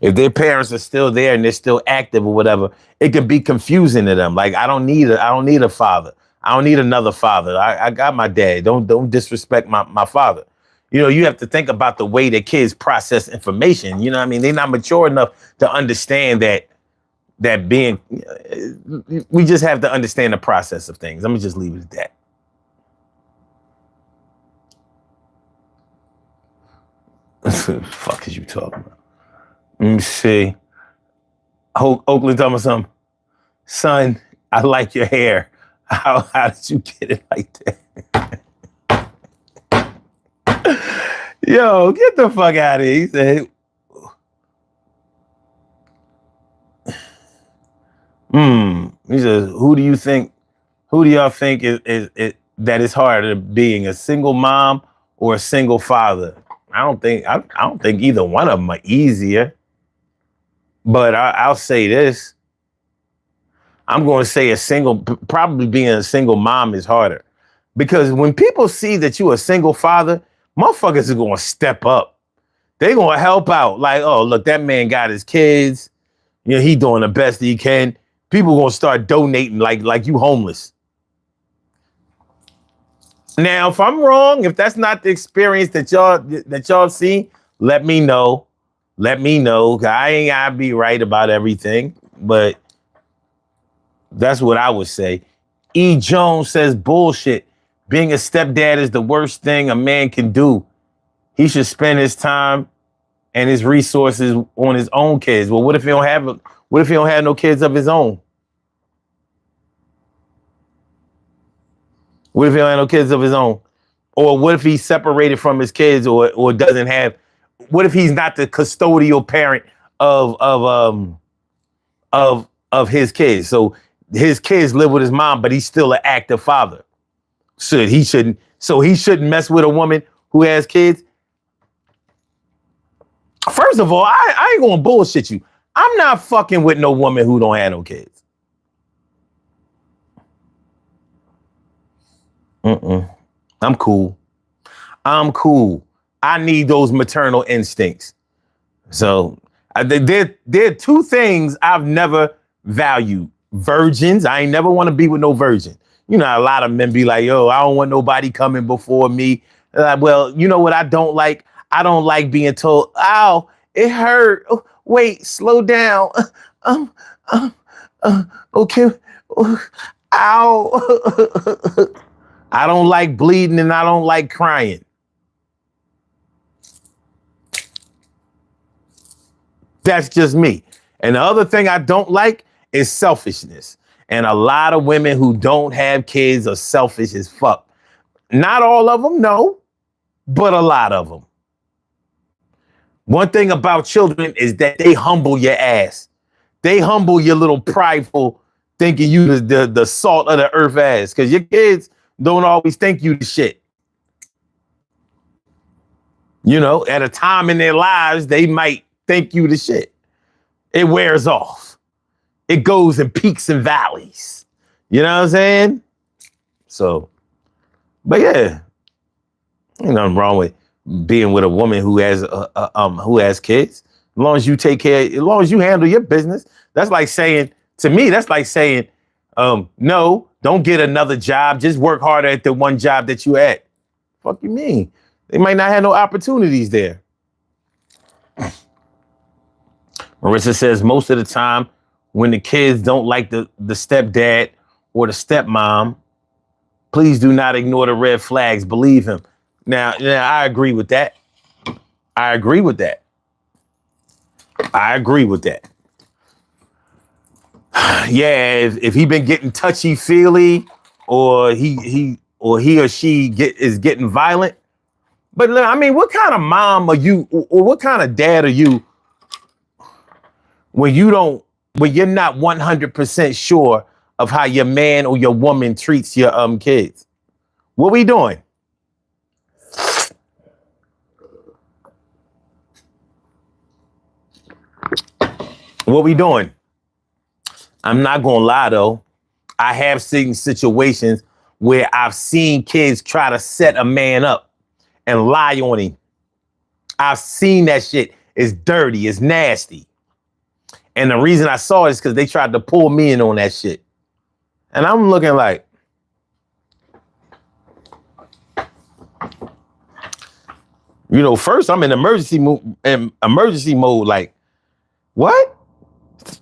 and they're still active or whatever, it can be confusing to them. Like, I don't need a father. I don't need another father. I got my dad. Don't disrespect my father. You know, you have to think about the way that kids process information. You know what I mean? They're not mature enough to understand that being, we just have to understand the process of things. Let me just leave it at that. What the fuck is you talking about? Let me see. Oakland talking about something. Son, I like your hair. How did you get it like that? Yo, get the fuck out of here. He said, he says, who do y'all think is that is harder, being a single mom or a single father? I don't think either one of them are easier. But I'll say this. I'm going to say probably being a single mom is harder. Because when people see that you're a single father, motherfuckers are going to step up. They're going to help out. Like, oh, look, that man got his kids. You know, he doing the best he can. People going to start donating like you homeless. Now, if I'm wrong, if that's not the experience that y'all see, let me know. Let me know. I ain't gotta be right about everything, but that's what I would say. E. Jones says, bullshit. Being a stepdad is the worst thing a man can do. He should spend his time and his resources on his own kids. Well, what if he don't have no kids of his own? What if he don't have no kids of his own? Or what if he's separated from his kids or doesn't have, what if he's not the custodial parent of his kids? So his kids live with his mom, but he's still an active father. He shouldn't mess with a woman who has kids. First of all, I ain't gonna bullshit you. I'm not fucking with no woman who don't have no kids. I'm cool. I need those maternal instincts. So there are two things I've never valued. Virgins. I ain't never want to be with no virgin. You know, a lot of men be like, yo, I don't want nobody coming before me. Well, you know what I don't like? I don't like being told, ow, it hurt. Oh, wait, slow down. Okay. Ow. I don't like bleeding and I don't like crying. That's just me. And the other thing I don't like is selfishness. And a lot of women who don't have kids are selfish as fuck. Not all of them, no, but a lot of them. One thing about children is that they humble your ass. They humble your little prideful, thinking you the salt of the earth ass. Because your kids don't always think you the shit. You know, at a time in their lives, they might think you the shit. It wears off. It goes in peaks and valleys. You know what I'm saying? So, but yeah, ain't nothing wrong with being with a woman who has kids. As long as you take care, as long as you handle your business. That's like saying, to me, that's like saying, no, don't get another job. Just work harder at the one job that you at. Fuck you mean? They might not have no opportunities there. Marissa says most of the time when the kids don't like the stepdad or the stepmom, please do not ignore the red flags. Believe him. Now, I agree with that. I agree with that. Yeah, if he been getting touchy feely or he or she is getting violent. But I mean, what kind of mom are you or what kind of dad are you when you're not 100% sure of how your man or your woman treats your kids? What we doing? What we doing? I'm not gonna lie though. I have seen situations where I've seen kids try to set a man up and lie on him. I've seen that shit. It's dirty. It's nasty. And the reason I saw it is because they tried to pull me in on that shit. And I'm looking like, you know, first I'm in emergency mode. Like, what?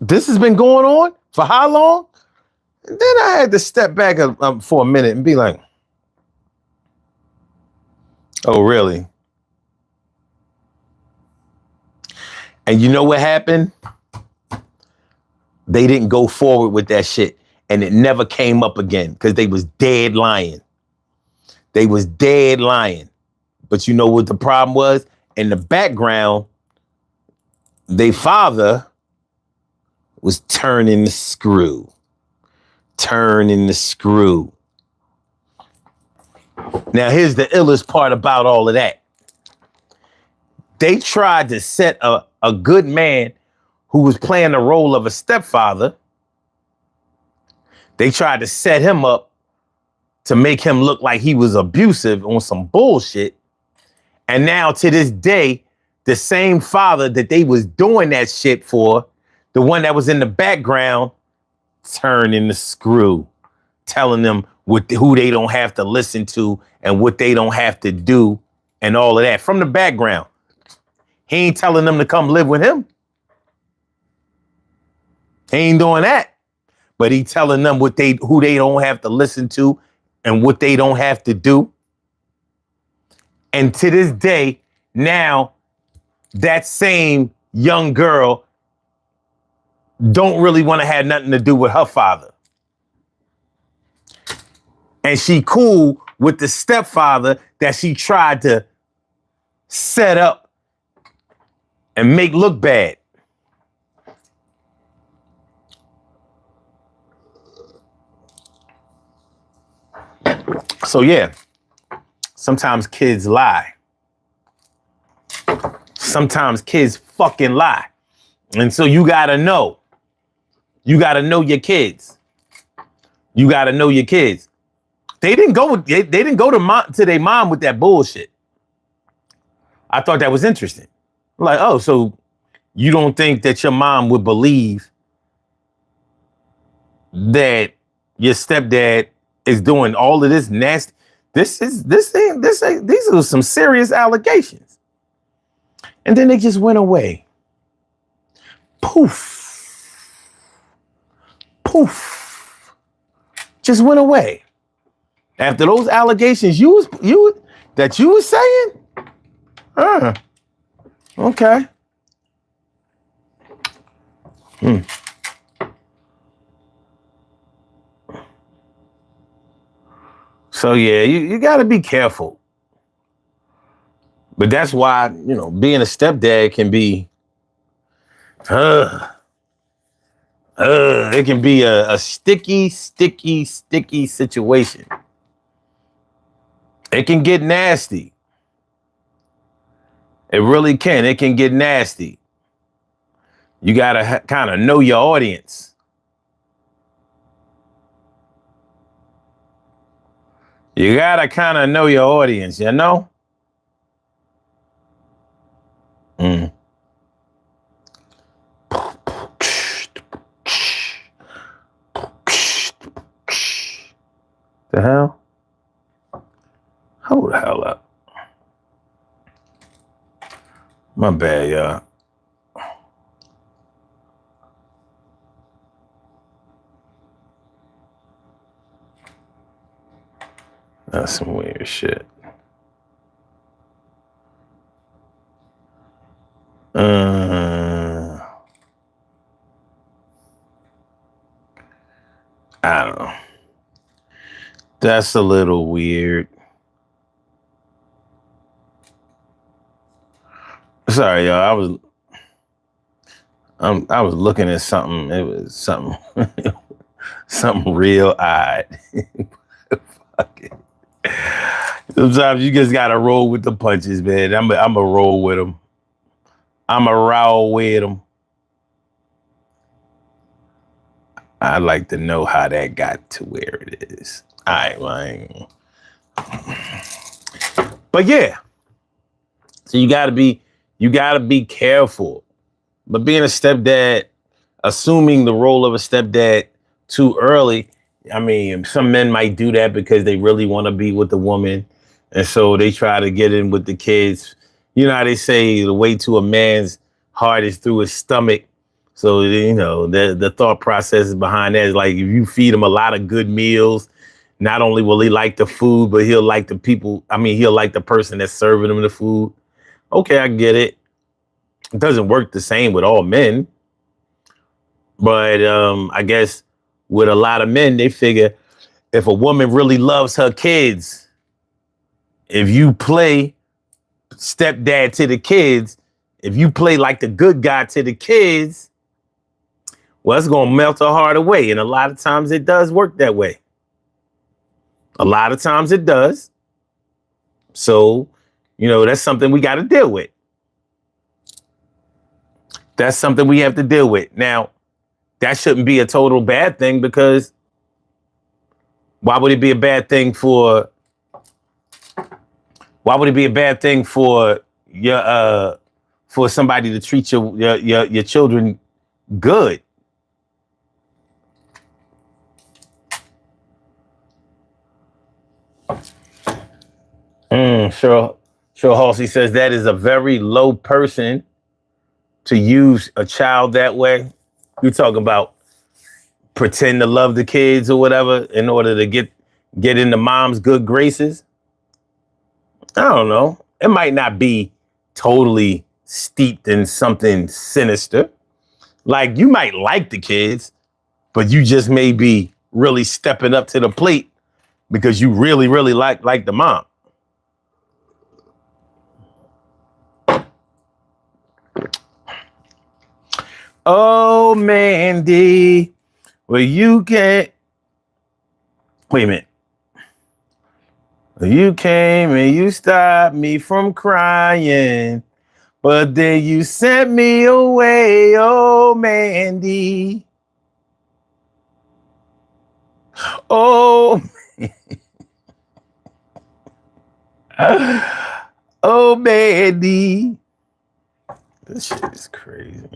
This has been going on for how long? And then I had to step back for a minute and be like, oh, really? And you know what happened? They didn't go forward with that shit. And it never came up again because they was dead lying. They was dead lying. But you know what the problem was? In the background, their father was turning the screw. Now, here's the illest part about all of that. They tried to set a good man who was playing the role of a stepfather. They tried to set him up to make him look like he was abusive on some bullshit. And now to this day, the same father that they was doing that shit for, the one that was in the background, turning the screw, telling them who they don't have to listen to and what they don't have to do and all of that from the background. He ain't telling them to come live with him. He ain't doing that. But he telling them who they don't have to listen to and what they don't have to do. And to this day, now that same young girl don't really want to have nothing to do with her father. And she cool with the stepfather that she tried to set up and make look bad. So yeah, sometimes kids lie. sometimes kids fucking lie. And so you gotta know. You gotta know your kids. You gotta know your kids. They didn't go to their mom with that bullshit. I thought that was interesting. Like, oh, so you don't think that your mom would believe that your stepdad is doing all of this nasty? These are some serious allegations. And then they just went away. Poof. Poof. Just went away. After those allegations you was saying? Okay. So yeah, you gotta be careful. But that's why, being a stepdad can be it can be a sticky situation. It can get nasty. It really can. It can get nasty. You gotta kind of know your audience. You gotta kind of know your audience, you know? The hell? Hold the hell up. My bad, y'all. That's some weird shit. I don't know. That's a little weird. Sorry, y'all. I was looking at something. It was something something real odd. Fuck it. Sometimes you just gotta roll with the punches, man. I'm a roll with them. I'm a roll with them. I'd like to know how that got to where it is. All right, man. But yeah, so you gotta be careful. But being a stepdad, assuming the role of a stepdad too early, I mean, some men might do that because they really want to be with the woman. And so they try to get in with the kids. You know how they say the way to a man's heart is through his stomach. So, the thought process behind that is like, if you feed him a lot of good meals, not only will he like the food, but he'll like the people. I mean, he'll like the person that's serving him the food. Okay, I get it. It doesn't work the same with all men. But I guess with a lot of men, they figure if a woman really loves her kids, if you play stepdad to the kids, if you play like the good guy to the kids, well, it's going to melt her heart away. And a lot of times it does work that way. A lot of times it does. So, that's something we got to deal with. That's something we have to deal with. Now, that shouldn't be a total bad thing, because why would it be a bad thing for your for somebody to treat your children good? Sure, Halsey says that is a very low person to use a child that way. You talking about pretend to love the kids or whatever in order to get into mom's good graces? I don't know. It might not be totally steeped in something sinister. Like, you might like the kids, but you just may be really stepping up to the plate because you really, really like the mom. Oh, Mandy, well, you can't. Wait a minute. You came and you stopped me from crying. But then you sent me away, oh Mandy. Oh, oh Mandy. This shit is crazy.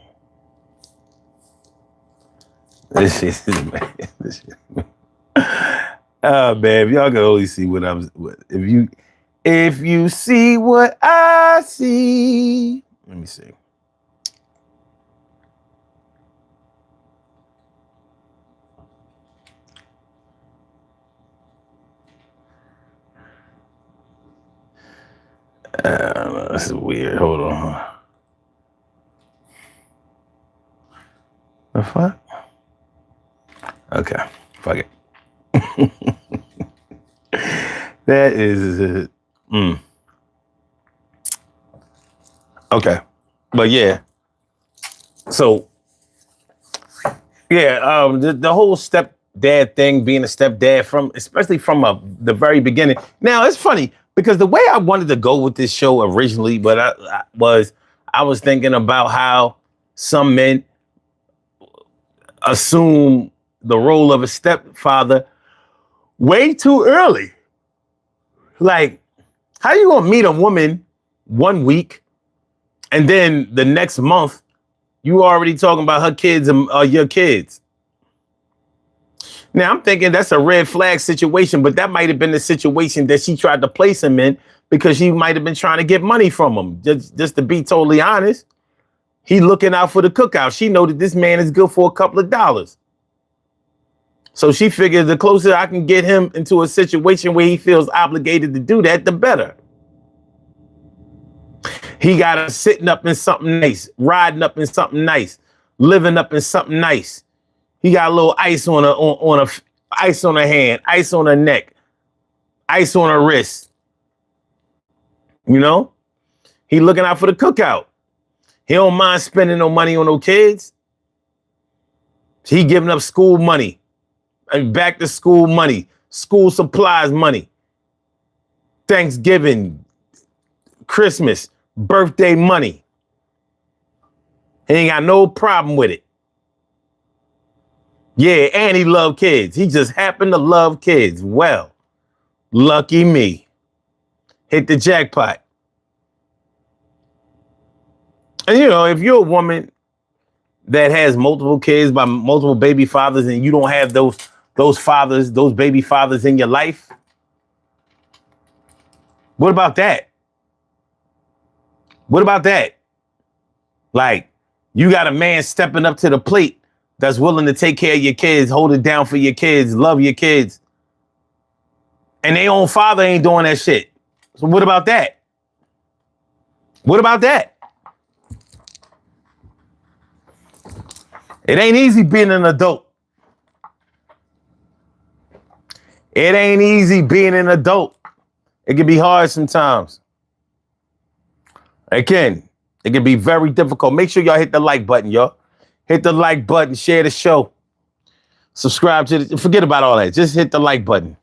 This shit is man. This shit. Oh man, if y'all can only see what if you see what I see. Let me see. This is weird. Hold on. The fuck? Okay. Fuck it. That is okay. But yeah. So yeah, the whole stepdad thing, being a stepdad especially from the very beginning. Now it's funny because the way I wanted to go with this show originally, but I was thinking about how some men assume the role of a stepfather way too early. Like, how you gonna meet a woman 1 week and then the next month you already talking about her kids and your kids? Now I'm thinking that's a red flag situation, but that might have been the situation that she tried to place him in because she might have been trying to get money from him. Just to be totally honest, he looking out for the cookout. She know that this man is good for a couple of dollars. So she figured the closer I can get him into a situation where he feels obligated to do that, the better. He got her sitting up in something nice, riding up in something nice, living up in something nice. He got a little ice on ice on her hand, ice on her neck, ice on her wrist. You know, he looking out for the cookout. He don't mind spending no money on no kids. He giving up school money. And back to school money, school supplies money, Thanksgiving, Christmas, birthday money. He ain't got no problem with it. Yeah, and he loved kids. He just happened to love kids. Well, lucky me. Hit the jackpot. And you know, if you're a woman that has multiple kids by multiple baby fathers and you don't have those fathers, those baby fathers in your life, what about that? What about that? Like, you got a man stepping up to the plate that's willing to take care of your kids, hold it down for your kids, love your kids, and their own father ain't doing that shit. So what about that? What about that? It ain't easy being an adult. It ain't easy being an adult. It can be hard sometimes. Again, it can be very difficult. Make sure y'all hit the like button, y'all. Hit the like button, share the show. Subscribe to forget about all that. Just hit the like button.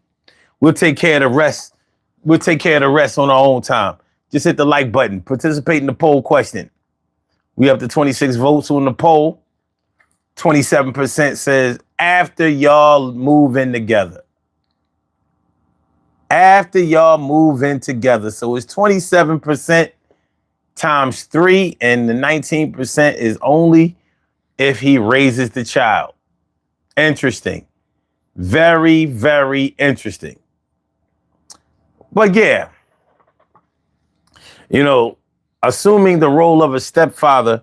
We'll take care of the rest. We'll take care of the rest on our own time. Just hit the like button. Participate in the poll question. We up to 26 votes on the poll. 27% says after y'all move in together. After y'all move in together. So it's 27% times 3, and the 19% is only if he raises the child. Interesting. Very, very interesting. But yeah, you know, assuming the role of a stepfather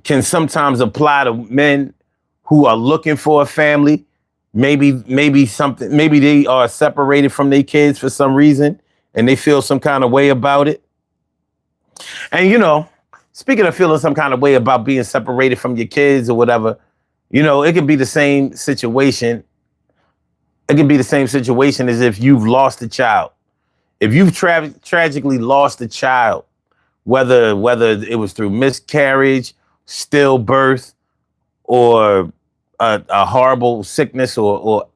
can sometimes apply to men who are looking for a family. Maybe they are separated from their kids for some reason and they feel some kind of way about it. And, you know, speaking of feeling some kind of way about being separated from your kids or whatever, you know, it could be the same situation. It can be the same situation as if you've lost a child. If you've tragically lost a child, whether it was through miscarriage, stillbirth, or a horrible sickness or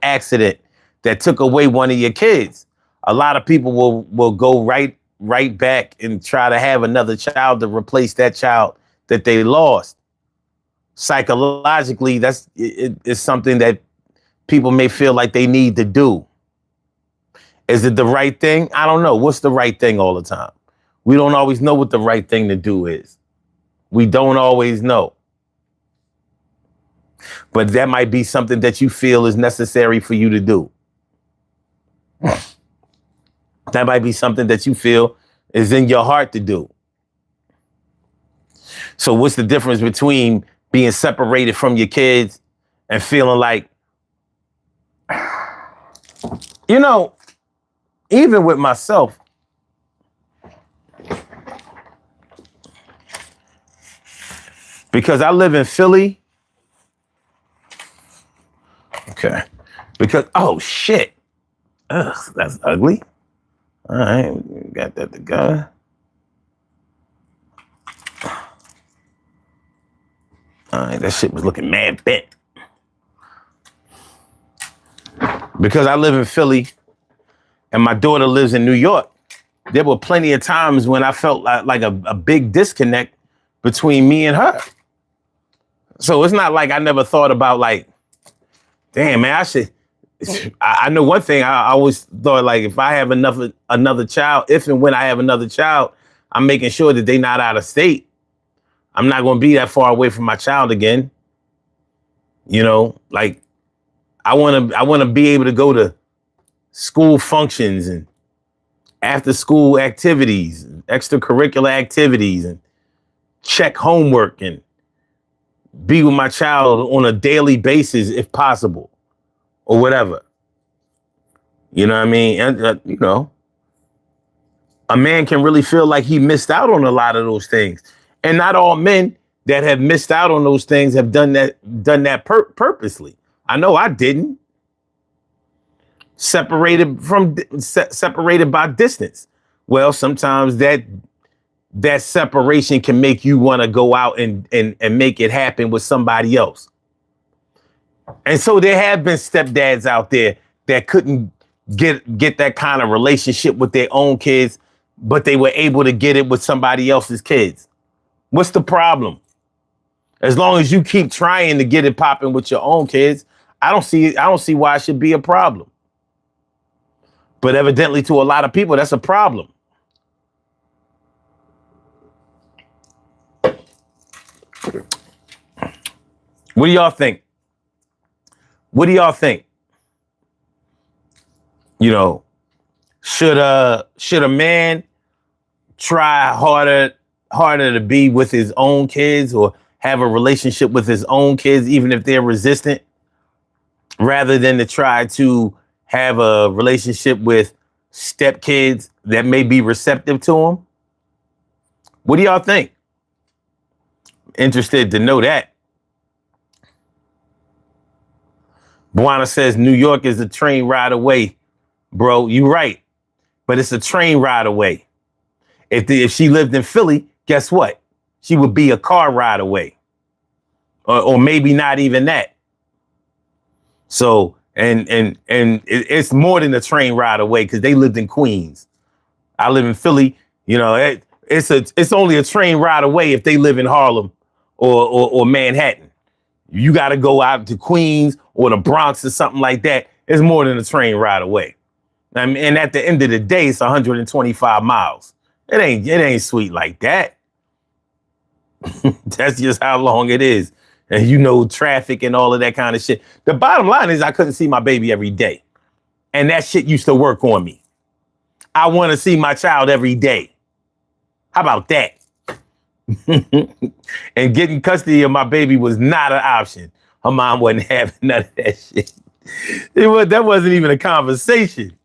accident that took away one of your kids, a lot of people will go right right back and try to have another child to replace that child that they lost. Psychologically, it's something that people may feel like they need to do. Is it the right thing? I don't know. What's the right thing all the time? We don't always know what the right thing to do is. We don't always know. But that might be something that you feel is necessary for you to do. That might be something that you feel is in your heart to do. So what's the difference between being separated from your kids and feeling like, you know, even with myself, because I live in Philly. Okay. Because, oh, shit. Ugh, that's ugly. All right. Got that to go. All right. That shit was looking mad bent. Because I live in Philly and my daughter lives in New York, there were plenty of times when I felt like a big disconnect between me and her. So it's not like I never thought about like, damn, man, I know one thing. I always thought like if I have another child, if and when I have another child, I'm making sure that they're not out of state. I'm not going to be that far away from my child again. You know, like I want to be able to go to school functions and after school activities, extracurricular activities, and check homework and be with my child on a daily basis if possible or whatever. You know what I mean? And, you know, a man can really feel like he missed out on a lot of those things. And not all men that have missed out on those things have done that purposely. I know I didn't. Separated by distance. Well, sometimes that separation can make you want to go out and make it happen with somebody else. And so there have been stepdads out there that couldn't get that kind of relationship with their own kids, but they were able to get it with somebody else's kids. What's the problem? As long as you keep trying to get it popping with your own kids, I don't see why it should be a problem. But evidently to a lot of people, that's a problem. What do y'all think? What do y'all think? You know, should a man try harder to be with his own kids or have a relationship with his own kids, even if they're resistant, rather than to try to have a relationship with stepkids that may be receptive to him? What do y'all think? Interested to know that. Buana says New York is a train ride away. Bro, you right. But it's a train ride away. If she lived in Philly, guess what? She would be a car ride away. Or maybe not even that. So, and it's more than a train ride away because they lived in Queens. I live in Philly. You know, it's only a train ride away if they live in Harlem or Manhattan. You got to go out to Queens or the Bronx or something like that. It's more than a train ride away. I mean, and at the end of the day, it's 125 miles. It ain't sweet like that. That's just how long it is. And you know, traffic and all of that kind of shit. The bottom line is I couldn't see my baby every day. And that shit used to work on me. I want to see my child every day. How about that? And getting custody of my baby was not an option. Her mom wasn't having none of that shit. That wasn't even a conversation.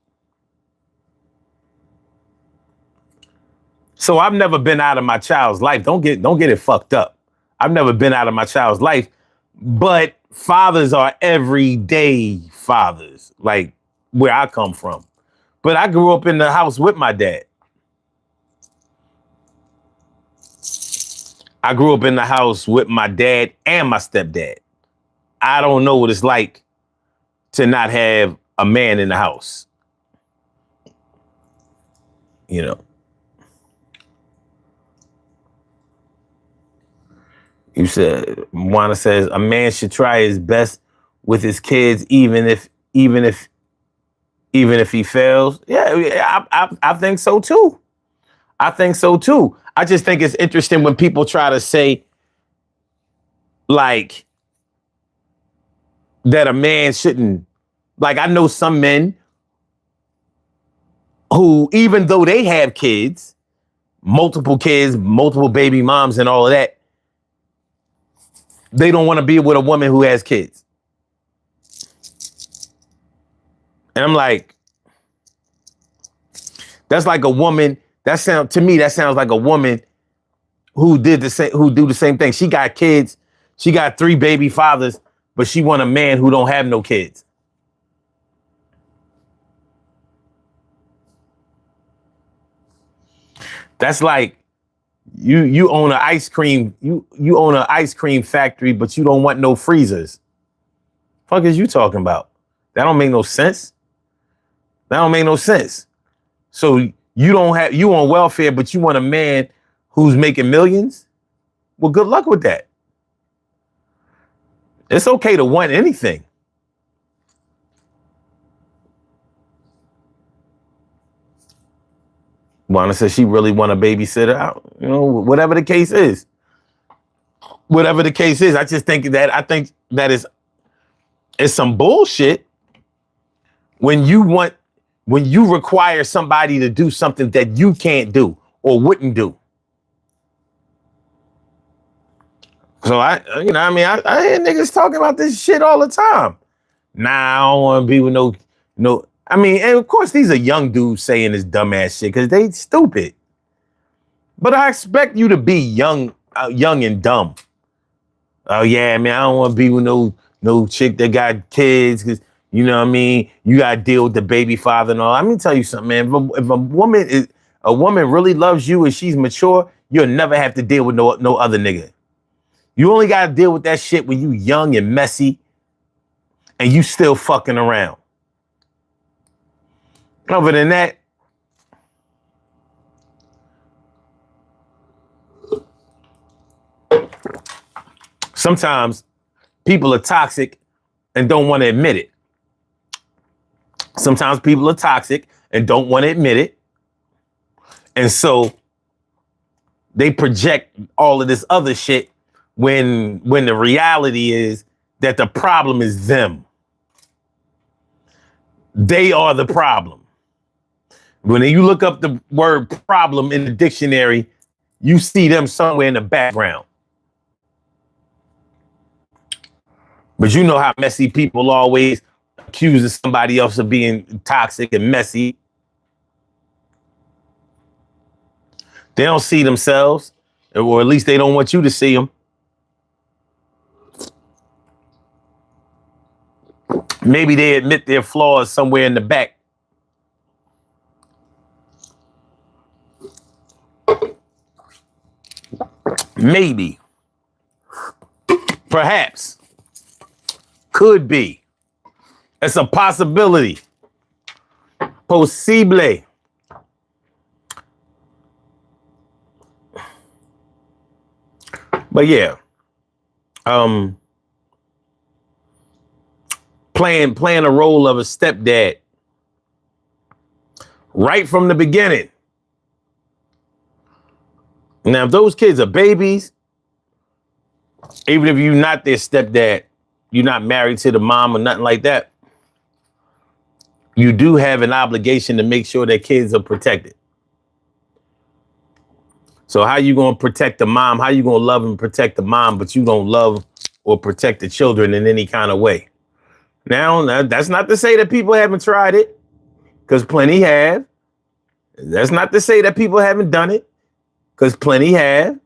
So I've never been out of my child's life. Don't get it fucked up. I've never been out of my child's life, but fathers are everyday fathers, like where I come from. But I grew up in the house with my dad. I grew up in the house with my dad and my stepdad. I don't know what it's like to not have a man in the house. You know, You said Juana says a man should try his best with his kids, even if he fails. Yeah, I think so too. I think so too. I just think it's interesting when people try to say like that a man shouldn't. Like I know some men who, even though they have kids, multiple baby moms, and all of that, they don't want to be with a woman who has kids. And I'm like, that's like a woman. To me, that sounds like a woman who do the same thing. She got kids. She got 3 baby fathers, but she want a man who don't have no kids. That's like you own an ice cream. You own an ice cream factory, but you don't want no freezers. Fuck is you talking about? That don't make no sense. That don't make no sense. So you on welfare, but you want a man who's making millions? Well, good luck with that. It's okay to want anything. Juana says she really want a babysitter. Whatever the case is. Whatever the case is, I think that is some bullshit when you require somebody to do something that you can't do or wouldn't do. So I hear niggas talking about this shit all the time. Nah, I don't want to be with no. I mean, and of course these are young dudes saying this dumbass shit because they stupid. But I expect you to be young and dumb. Oh yeah, man, I don't want to be with no chick that got kids because you know what I mean. You got to deal with the baby father and all. Let me tell you something, man. If a woman really loves you and she's mature, you'll never have to deal with no other nigga. You only got to deal with that shit when you young and messy and you still fucking around. Other than that, sometimes people are toxic and don't want to admit it. Sometimes people are toxic and don't want to admit it. And so they project all of this other shit when the reality is that the problem is them. They are the problem. When you look up the word problem in the dictionary, you see them somewhere in the background. But you know how messy people always accuse somebody else of being toxic and messy. They don't see themselves, or at least they don't want you to see them. Maybe they admit their flaws somewhere in the back. Maybe. Perhaps. Could be. It's a possibility. Posible. But yeah. Playing a role of a stepdad right from the beginning. Now, if those kids are babies, even if you're not their stepdad, you're not married to the mom or nothing like that, you do have an obligation to make sure that kids are protected. So how you going to protect the mom? How you going to love and protect the mom, but you don't love or protect the children in any kind of way? Now, that's not to say that people haven't tried it, because plenty have. That's not to say that people haven't done it, because plenty have.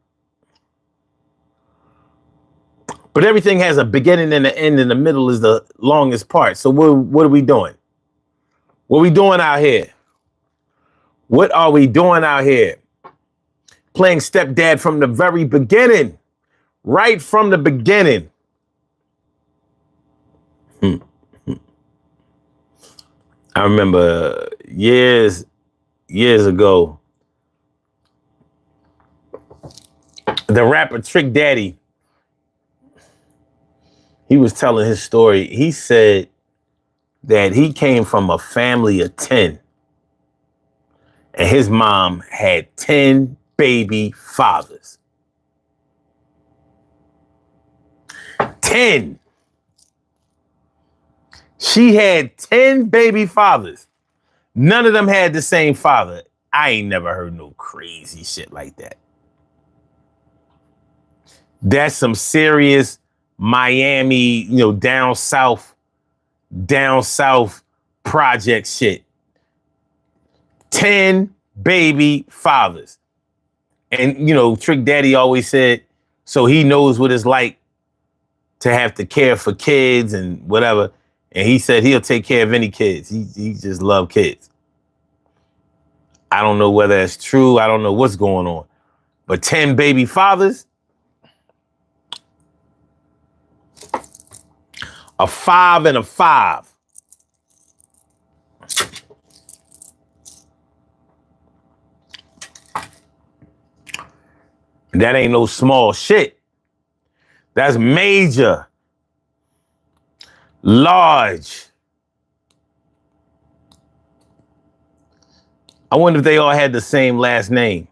But everything has a beginning and an end, and the middle is the longest part. So what are we doing? What are we doing out here? What are we doing out here? Playing stepdad from the very beginning. Right from the beginning. I remember years ago, the rapper Trick Daddy He was telling his story. He said that he came from a family of 10, and his mom had 10 baby fathers. 10. She had 10 baby fathers. None of them had the same father. I ain't never heard no crazy shit like that. That's some serious Miami, down south project shit. 10 baby fathers. And, Trick Daddy always said, so he knows what it's like to have to care for kids and whatever. And he said he'll take care of any kids. He just love kids. I don't know whether that's true. I don't know what's going on. But 10 baby fathers, a 5 and a 5. That ain't no small shit. That's major. Large. I wonder if they all had the same last name.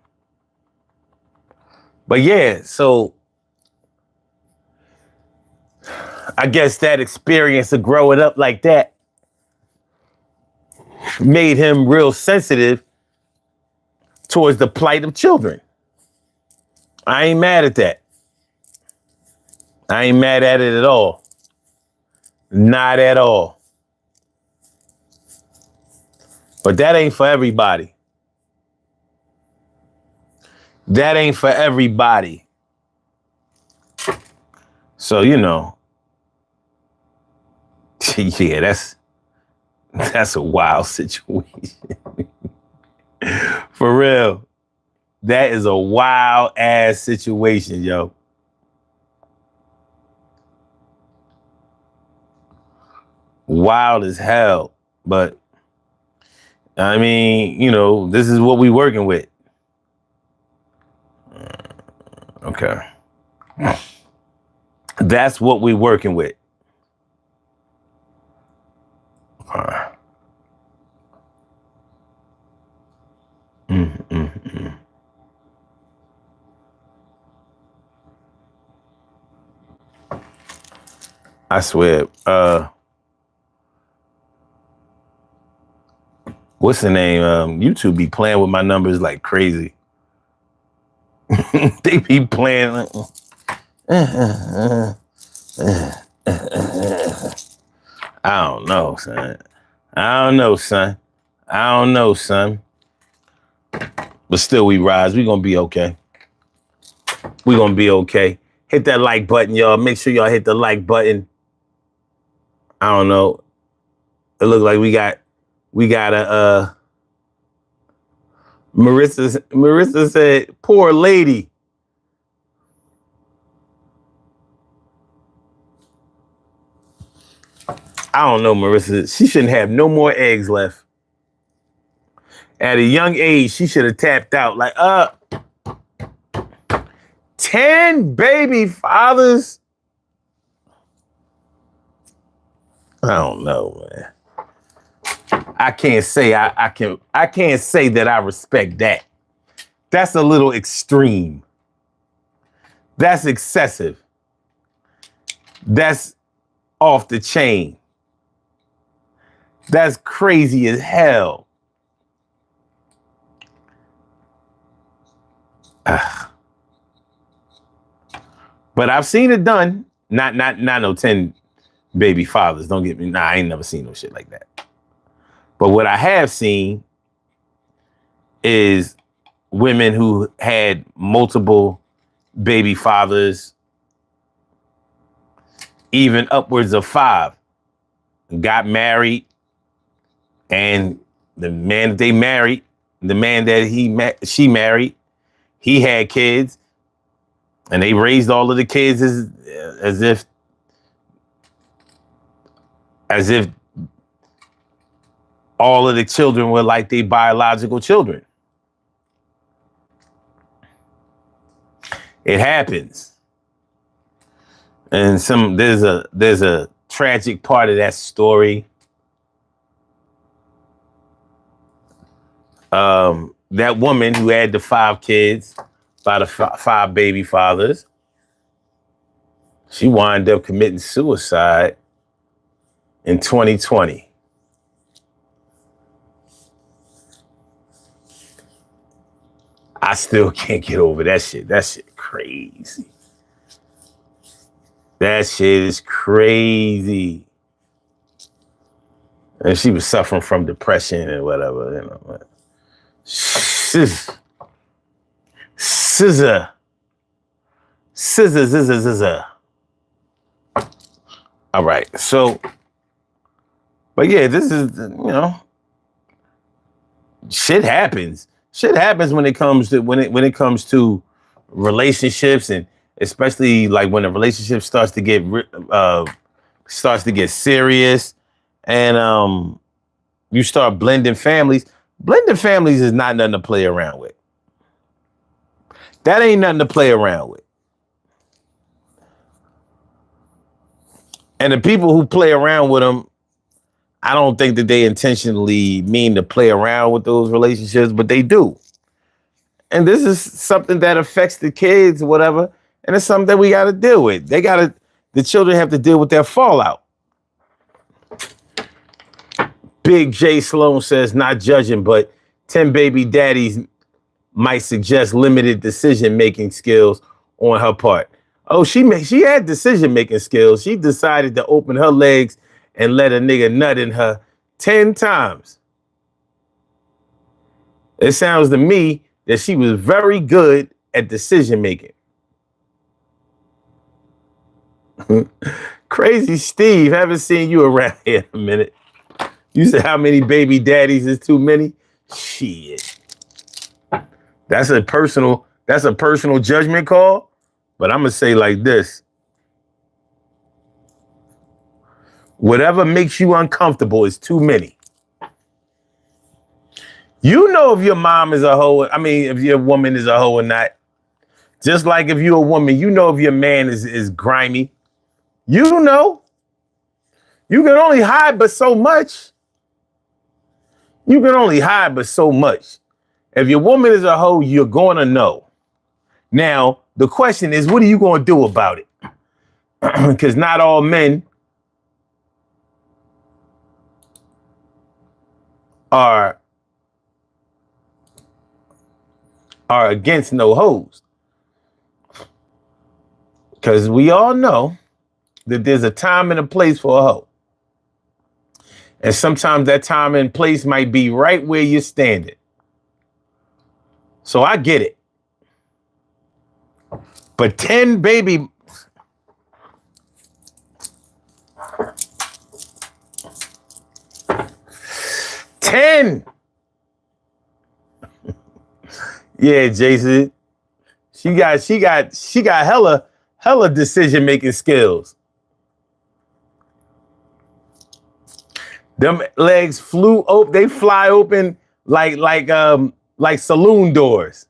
But yeah, so I guess that experience of growing up like that made him real sensitive towards the plight of children. I ain't mad at that. I ain't mad at it at all. Not at all. But that ain't for everybody. That ain't for everybody. So, yeah, that's a wild situation. For real. That is a wild ass situation, yo. Wild as hell. But I mean, this is what we working with. Okay. That's what we working with. I swear. What's the name? YouTube be playing with my numbers like crazy. They be playing like, I don't know, son. I don't know, son. But still, we rise. We gonna be okay. We gonna be okay. Hit that like button, y'all. Make sure y'all hit the like button. I don't know. It looks like we got a Marissa said, poor lady. I don't know, Marissa. She shouldn't have no more eggs left. At a young age, she should have tapped out. Like, 10 baby fathers. I don't know, man. I can't say I can't say that I respect that. That's a little extreme. That's excessive. That's off the chain. That's crazy as hell. But I've seen it done. Not no 10 baby fathers. Don't get me. Nah, I ain't never seen no shit like that. But what I have seen is women who had multiple baby fathers, even upwards of 5, got married, and the man that they married, the man that she married, he had kids, and they raised all of the kids as if all of the children were like their biological children. It happens. And there's a tragic part of that story. That woman who had the 5 kids by the 5 baby fathers, she wound up committing suicide in 2020. I still can't get over that shit. That shit crazy. That shit is crazy. And she was suffering from depression and whatever, you know. Scissor. All right, so, but yeah, this is, you know, shit happens. Shit happens when it comes to relationships, and especially like when a relationship starts to get serious, and you start blending families. Blending families is not nothing to play around with. That ain't nothing to play around with. And the people who play around with them, I don't think that they intentionally mean to play around with those relationships, but they do. And this is something that affects the kids or whatever. And it's something that we got to deal with. The children have to deal with their fallout. Big J Sloan says, not judging, but 10 baby daddies might suggest limited decision-making skills on her part. Oh, she had decision-making skills. She decided to open her legs and let a nigga nut in her 10 times. It sounds to me that she was very good at decision-making. Crazy Steve, haven't seen you around here in a minute. You said how many baby daddies is too many? Shit. That's a personal judgment call, but I'm gonna say like this. Whatever makes you uncomfortable is too many. You know if your mom is a hoe, if your woman is a hoe or not. Just like if you're a woman, you know if your man is grimy. You know. You can only hide but so much. You can only hide but so much. If your woman is a hoe, you're going to know. Now, the question is, what are you going to do about it? Because not all men are against no hoes. Because we all know that there's a time and a place for a hoe. And sometimes that time and place might be right where you're standing. So I get it. But 10 baby... Yeah, Jason. She got hella decision-making skills. Them legs flew open, they fly open like saloon doors.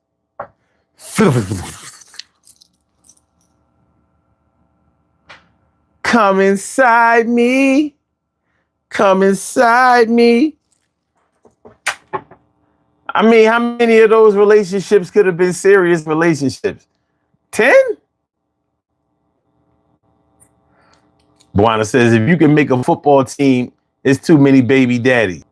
Come inside me. Come inside me. I mean, how many of those relationships could have been serious relationships? 10? Buana says, if you can make a football team, it's too many baby daddies.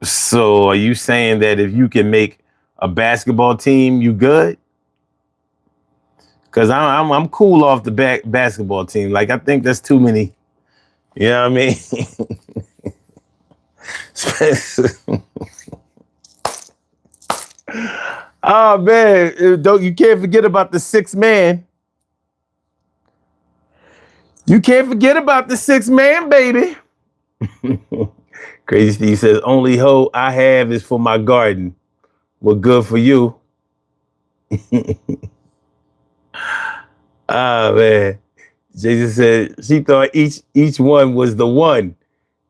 So are you saying that if you can make a basketball team, you good? Because I'm cool off the basketball team. Like, I think that's too many. You know what I mean? Oh man, you can't forget about the 6th man. You can't forget about the 6th man, baby. Crazy Steve says, only hoe I have is for my garden. Well, good for you. Ah man. Jason said she thought each one was the one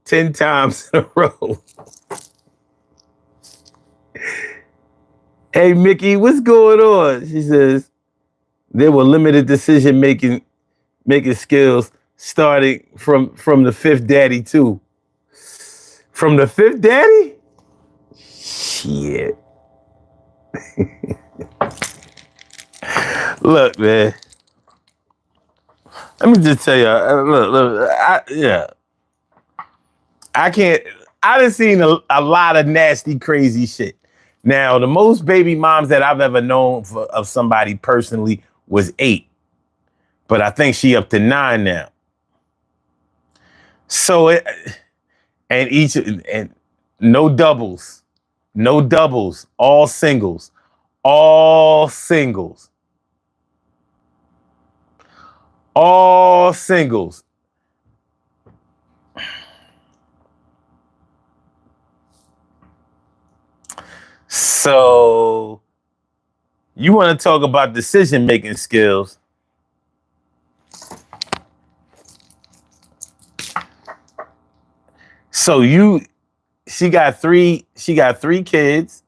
10 times in a row. Hey, Mickey, what's going on? She says, There were limited decision making skills starting from the fifth daddy too. From the fifth daddy? Shit. Look, man. Let me just tell you. Look. I can't. I done seen a lot of nasty, crazy shit. Now, the most baby moms that I've ever known of somebody personally was 8, but I think she up to 9 now. So and no doubles, all singles, all singles, all singles. So you want to talk about decision making skills? So she got three kids,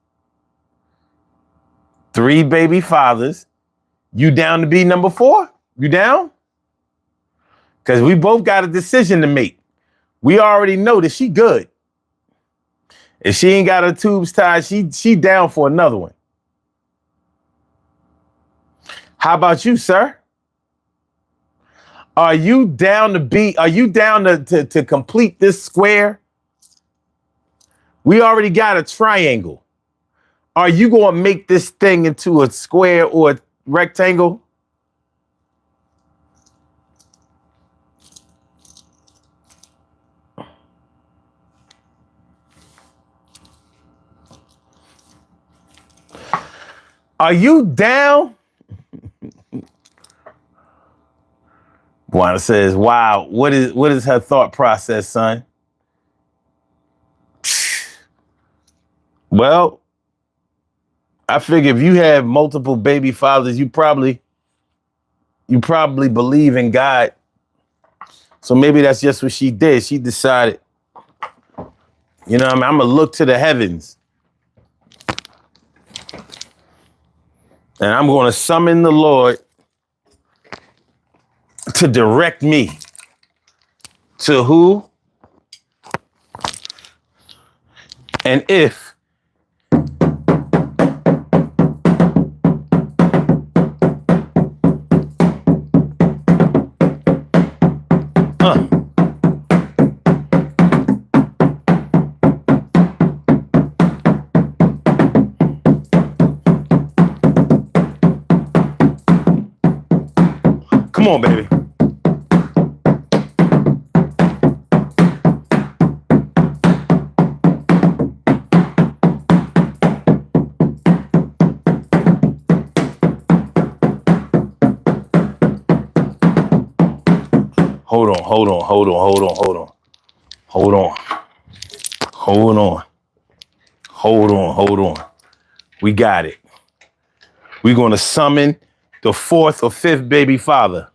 3 baby fathers. You down to be number 4? You down? Because we both got a decision to make. We already know that she good. If she ain't got her tubes tied, she down for another one. How about you, sir? Are you down to complete this square? We already got a triangle. Are you going to make this thing into a square or a rectangle? Are you down? Juana says, wow, what is her thought process, son? Well, I figure if you have multiple baby fathers, you probably believe in God. So maybe that's just what she did. She decided, you know what I mean? I'm going to look to the heavens. And I'm going to summon the Lord to direct me to who and if. Come on, baby. Hold on. We got it. We're going to summon the 4th or 5th baby father.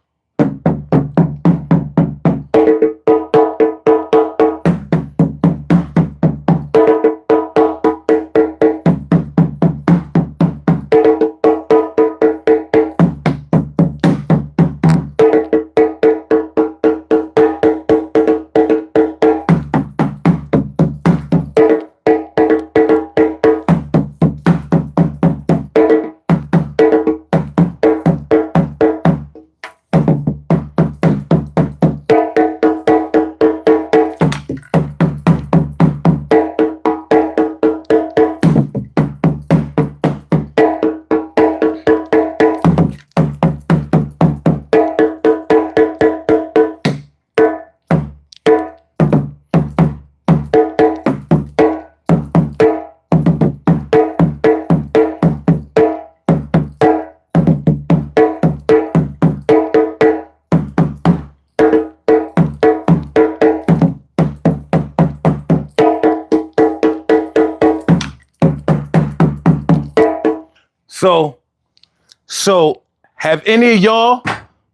So have any of y'all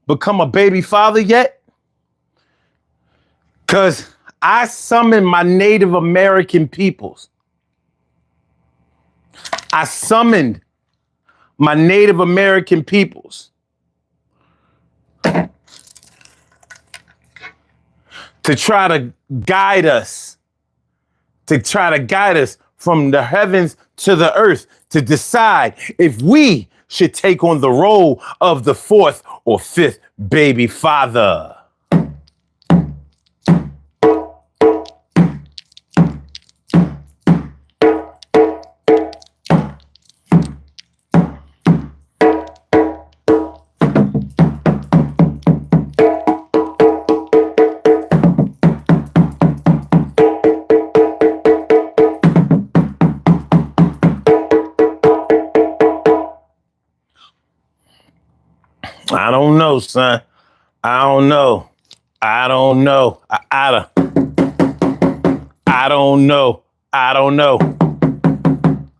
become a baby father yet? Because I summoned my Native American peoples. I summoned my Native American peoples. to try to guide us, from the heavens to the earth, to decide if we should take on the role of the fourth or fifth baby father. I don't know, son. I don't know. I don't know. I don't know. I don't know.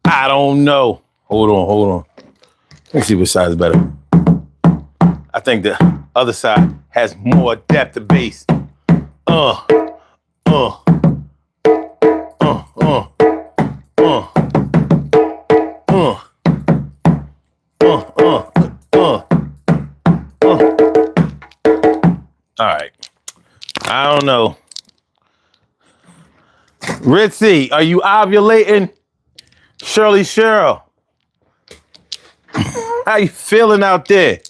I don't know. Hold on. Let me see which side is better. I think the other side has more depth of bass. All right. I don't know. Ritzy, are you ovulating? Shirley Cheryl, how you feeling out there?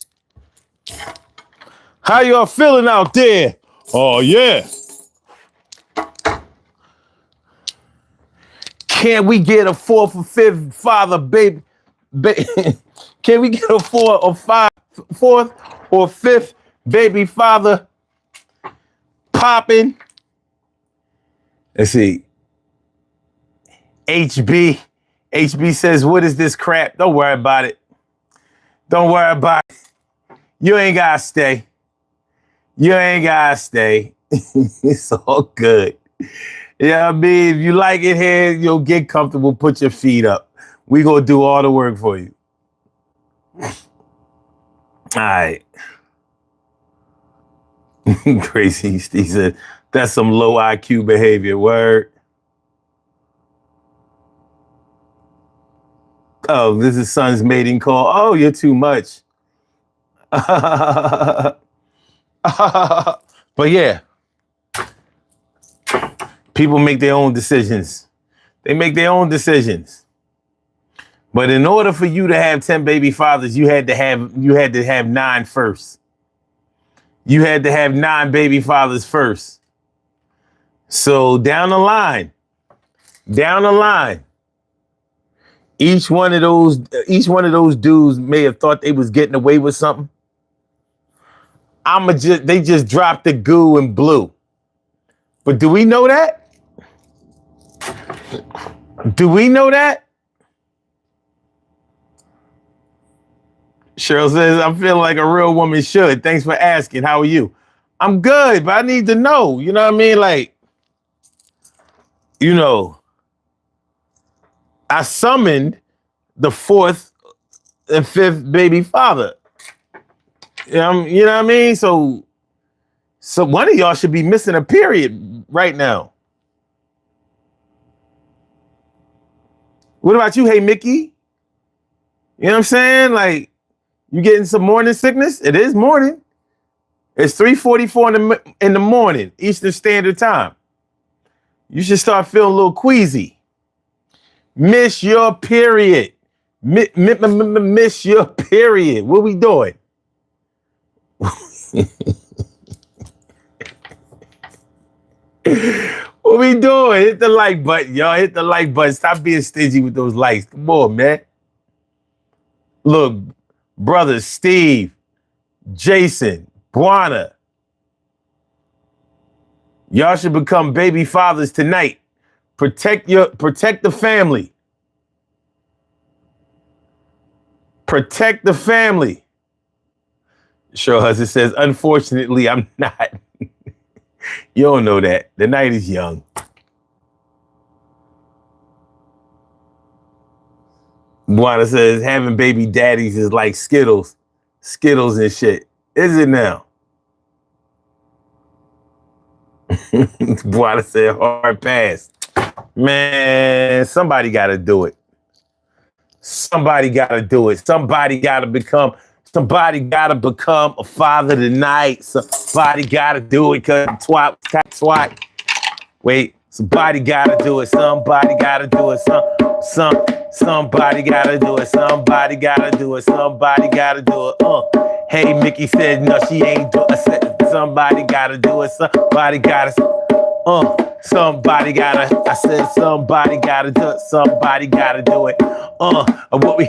How y'all feeling out there? Oh, yeah. Can we get a fourth or fifth father, baby? Can we get a fourth or fifth baby father popping? Let's see. HB says, what is this crap? Don't worry about it. Don't worry about it. You ain't gotta stay. You ain't gotta stay. It's all good. You know what I mean? If you like it here, you'll get comfortable. Put your feet up. We gonna do all the work for you. All right. Crazy. He said, that's some low IQ behavior. Word. Oh, this is son's mating call. Oh, you're too much. But yeah, people make their own decisions. They make their own decisions. But in order for you to have 10 baby fathers, you had to have 9 first. You had to have 9 baby fathers first. So down the line, each one of those dudes may have thought they was getting away with something. They just dropped the goo and blew. But do we know that? Do we know that? Cheryl says, I'm feeling like a real woman should. Thanks for asking. How are you? I'm good, but I need to know. You know what I mean? Like, you know, I summoned the 4th and 5th baby father. You know what I mean? So one of y'all should be missing a period right now. What about you? Hey, Mickey? You know what I'm saying? Like, you getting some morning sickness? It is morning. It's 3:44 in the morning, Eastern Standard Time. You should start feeling a little queasy. Miss your period. Miss your period. What we doing? What we doing? Hit the like button, y'all. Hit the like button. Stop being stingy with those likes. Come on, man. Look, brothers Steve, Jason, Buana, y'all should become baby fathers tonight. Protect the family. Protect the family. Sure, husband says, unfortunately, I'm not. You don't know that. The night is young. Buana says, having baby daddies is like Skittles and shit. Is it now? Buana said, hard pass. Man, somebody got to do it. Somebody got to do it. Somebody got to become Somebody gotta become a father tonight. Somebody gotta do it, cause twat. Wait, somebody gotta do it. Somebody gotta do it. Somebody gotta do it. Somebody gotta do it. Somebody gotta do it. Hey, Mickey said no, she ain't do it. I said somebody gotta do it. Somebody gotta. Somebody gotta. I said somebody gotta do it. Somebody gotta do it. What we.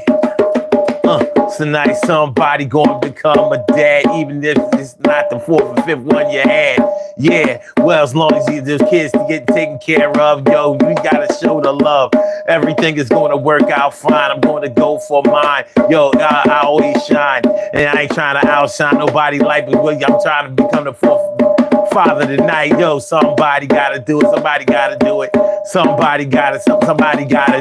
Tonight somebody gonna become a dad, even if it's not the fourth or fifth one you had. Yeah, well, as long as there's kids to get taken care of, yo, you gotta show the love. Everything is gonna work out fine. I'm gonna go for mine. Yo, I always shine, and I ain't trying to outshine nobody like me. I'm trying to become the fourth father tonight. Yo, somebody gotta do it. Somebody gotta do it. Somebody gotta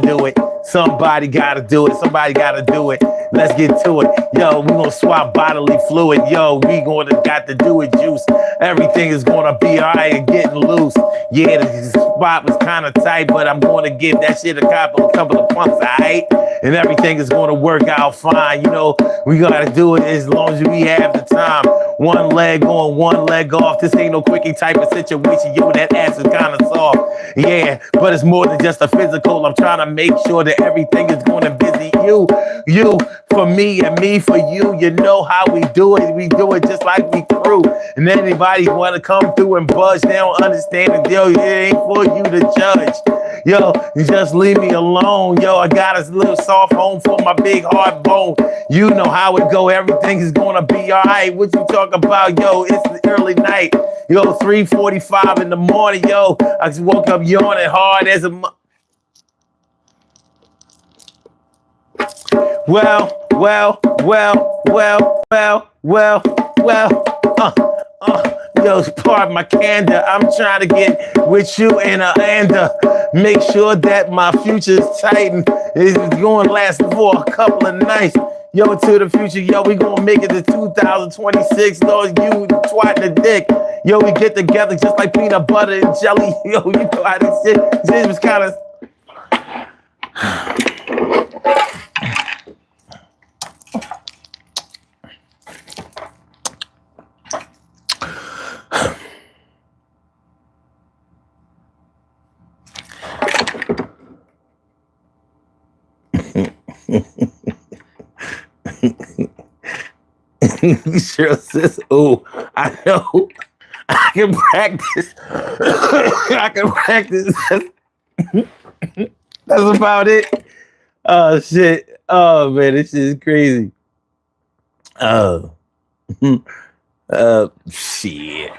do it. Somebody gotta do it. Somebody gotta do it. Let's get to it. Yo, we gonna swap bodily fluid. Yo, we gonna got to do it juice. Everything is gonna be all right and getting loose. Yeah, the spot was kind of tight, but I'm gonna give that shit a couple of pumps, all right? And everything is gonna work out fine. You know, we gotta do it as long as we have the time. One leg on, one leg off. This ain't no quickie type of situation. Yo, that ass is kind of soft. Yeah, but it's more than just a physical. I'm trying to make sure that everything is going to visit you for me and me for you. You know how we do it. We do it just like we crew. And anybody want to come through and buzz, they don't understand it. Yo, it ain't for you to judge. Yo, you just leave me alone. Yo, I got a little soft home for my big hard bone. You know how it go. Everything is going to be all right. What you talk about? Yo, it's the early night. Yo, 3:45 in the morning. Yo, I just woke up yawning hard as a... Well. Yo, pardon my candor. I'm trying to get with you and make sure that my future's tight and it's going to last for a couple of nights. Yo, to the future, yo, we gonna make it to 2026. Lord, you twat the dick. Yo, we get together just like peanut butter and jelly. Yo, you know how this shit was kind of... Cheryl says, oh, I know. I can practice. I can practice. That's about it. Oh, shit. Oh, man, this shit is crazy. Oh. Shit.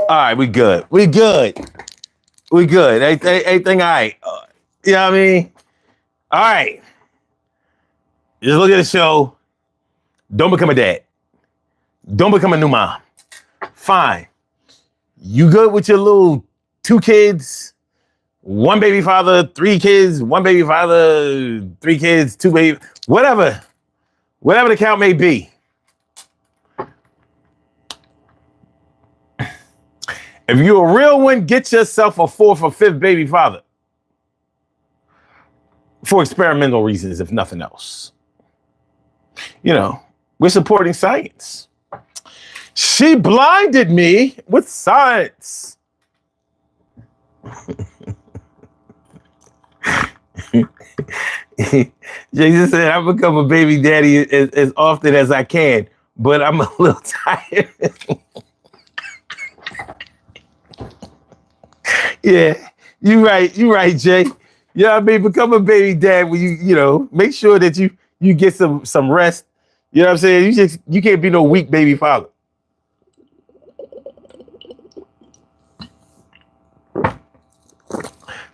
All right, we good. Everything all right. You know what I mean? All right. Just look at the show. Don't become a dad. Don't become a new mom. Fine. You good with your little 2 kids, 1 baby father, 3 kids, 1 baby father, 3 kids, 2 baby, whatever the count may be. If you're a real one, get yourself a 4th or 5th baby father. For experimental reasons, if nothing else. You know, we're supporting science. She blinded me with science. Jason said, I become a baby daddy as often as I can, but I'm a little tired. Yeah, you're right, Jay. You know what I mean? Become a baby dad when you know, make sure that you get some rest. You know what I'm saying? You can't be no weak baby father.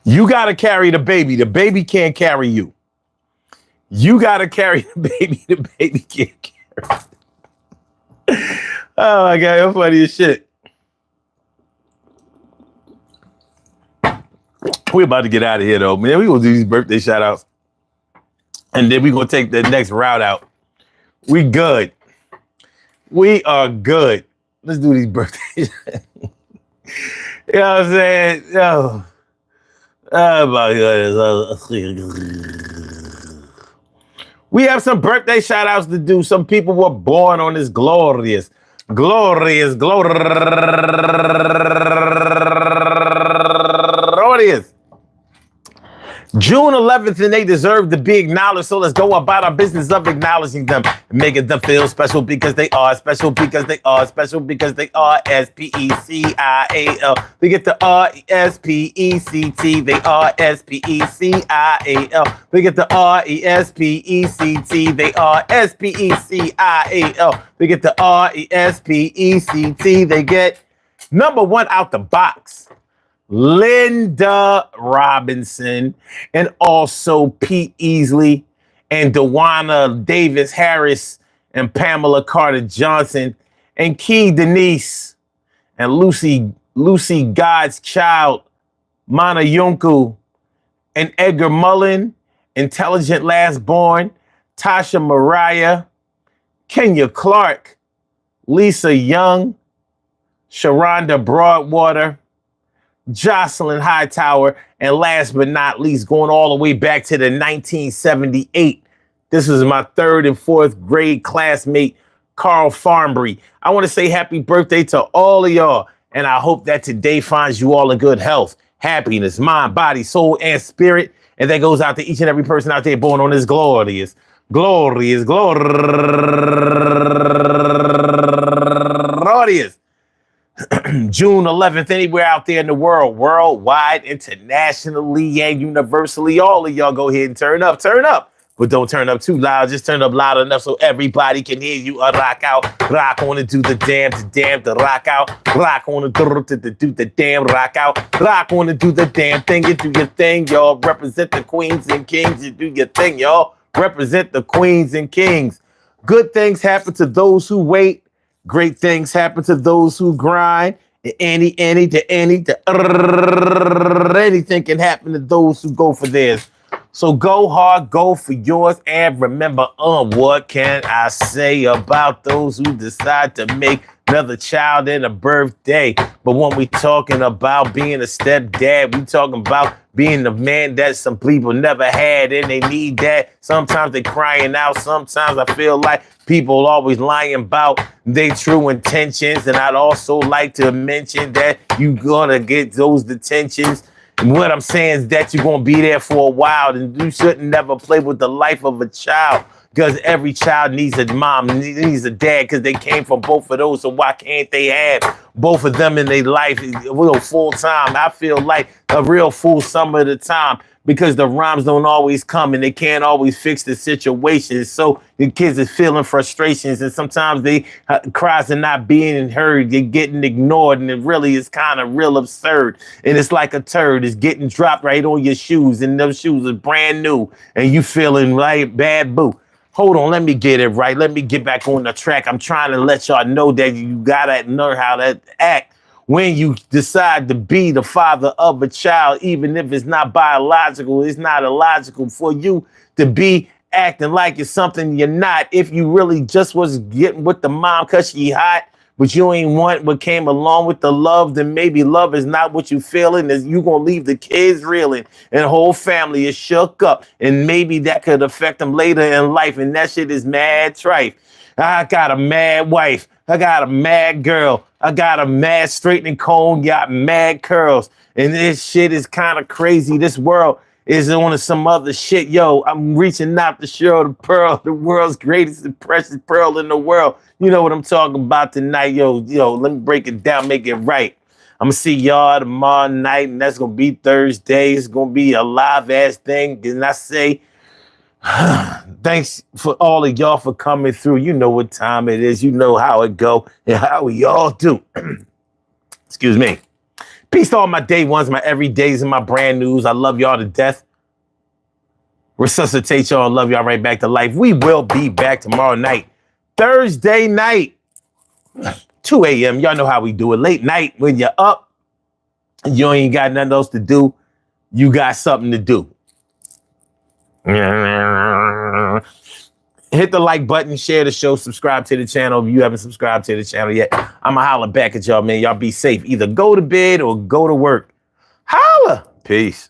You gotta carry the baby. The baby can't carry you. You gotta carry the baby. The baby can't carry. Oh my God, you're funny as shit. We're about to get out of here though, man. We gonna do these birthday shout outs. And then we're going to take the next route out. We good. We are good. Let's do these birthdays. You know what I'm saying? Yo. Oh my goodness. We have some birthday shout outs to do. Some people were born on this glorious June 11th, and they deserve to be acknowledged. So let's go about our business of acknowledging them, making them feel special because they are special because they are special because they are SPECIAL. We get the RESPECT. They are SPECIAL. We get the RESPECT. They are SPECIAL. We get the RESPECT. They get number one out the box. Linda Robinson, and also Pete Easley, and Dewana Davis Harris, and Pamela Carter Johnson, and Key Denise, and Lucy God's Child, Mana Yunku, and Edgar Mullen, Intelligent Last Born, Tasha Mariah, Kenya Clark, Lisa Young, Sharonda Broadwater, Jocelyn Hightower, and last but not least, going all the way back to the 1978. This was my 3rd and 4th grade classmate, Carl Farnbury. I want to say happy birthday to all of y'all, and I hope that today finds you all in good health, happiness, mind, body, soul, and spirit. And that goes out to each and every person out there born on this glorious June 11th, anywhere out there in the world, worldwide, internationally, and universally. All of y'all go ahead and turn up. But don't turn up too loud. Just turn up loud enough so everybody can hear you. Rock out. Rock on and do the damn, to rock out. Rock on and do the damn, rock out. Rock on and do the damn thing. You do your thing, y'all. Represent the queens and kings. You do your thing, y'all. Represent the queens and kings. Good things happen to those who wait. Great things happen to those who grind. Anything can happen to those who go for theirs. So go hard, go for yours, and remember, what can I say about those who decide to make another child in a birthday? But when we talking about being a stepdad, we talking about being the man that some people never had, and they need that. Sometimes they crying out. Sometimes I feel like people always lying about their true intentions. And I'd also like to mention that you're gonna get those detentions. And what I'm saying is that you're going to be there for a while, and you shouldn't never play with the life of a child, because every child needs a mom, needs a dad, because they came from both of those. So why can't they have both of them in their life full time? I feel like a real fool some of the time, because the rhymes don't always come and they can't always fix the situation. So the kids are feeling frustrations, and sometimes they cries are not being heard. They're getting ignored, and it really is kind of real absurd. And it's like a turd. It's getting dropped right on your shoes, and those shoes are brand new, and you feeling like bad boo. Hold on, let me get it right. Let me get back on the track. I'm trying to let y'all know that you gotta learn how to act when you decide to be the father of a child, even if it's not biological. It's not illogical for you to be acting like it's something you're not. If you really just was getting with the mom because she hot, but you ain't want what came along with the love, then maybe love is not what you feeling. Is you gonna leave the kids reeling, and the whole family is shook up, and maybe that could affect them later in life, and that shit is mad trife. I got a mad wife. I got a mad girl. I got a mad straightening comb. Got mad curls. And this shit is kind of crazy. This world is on some other shit. Yo, I'm reaching out to show the pearl, the world's greatest and precious pearl in the world. You know what I'm talking about tonight. Yo, let me break it down, make it right. I'm going to see y'all tomorrow night, and that's going to be Thursday. It's going to be a live-ass thing. And I say, thanks for all of y'all for coming through. You know what time it is. You know how it go and how we all do. Excuse me. Peace to all my day ones, my everydays, and my brand news. I love y'all to death. Resuscitate y'all and love y'all right back to life. We will be back tomorrow night, Thursday night, 2 a.m. Y'all know how we do it. Late night when you're up and you ain't got nothing else to do. You got something to do. Hit the like button, share the show, subscribe to the channel if you haven't subscribed to the channel yet. I'ma holler back at y'all, man. Y'all be safe. Either go to bed or go to work. Holla. Peace.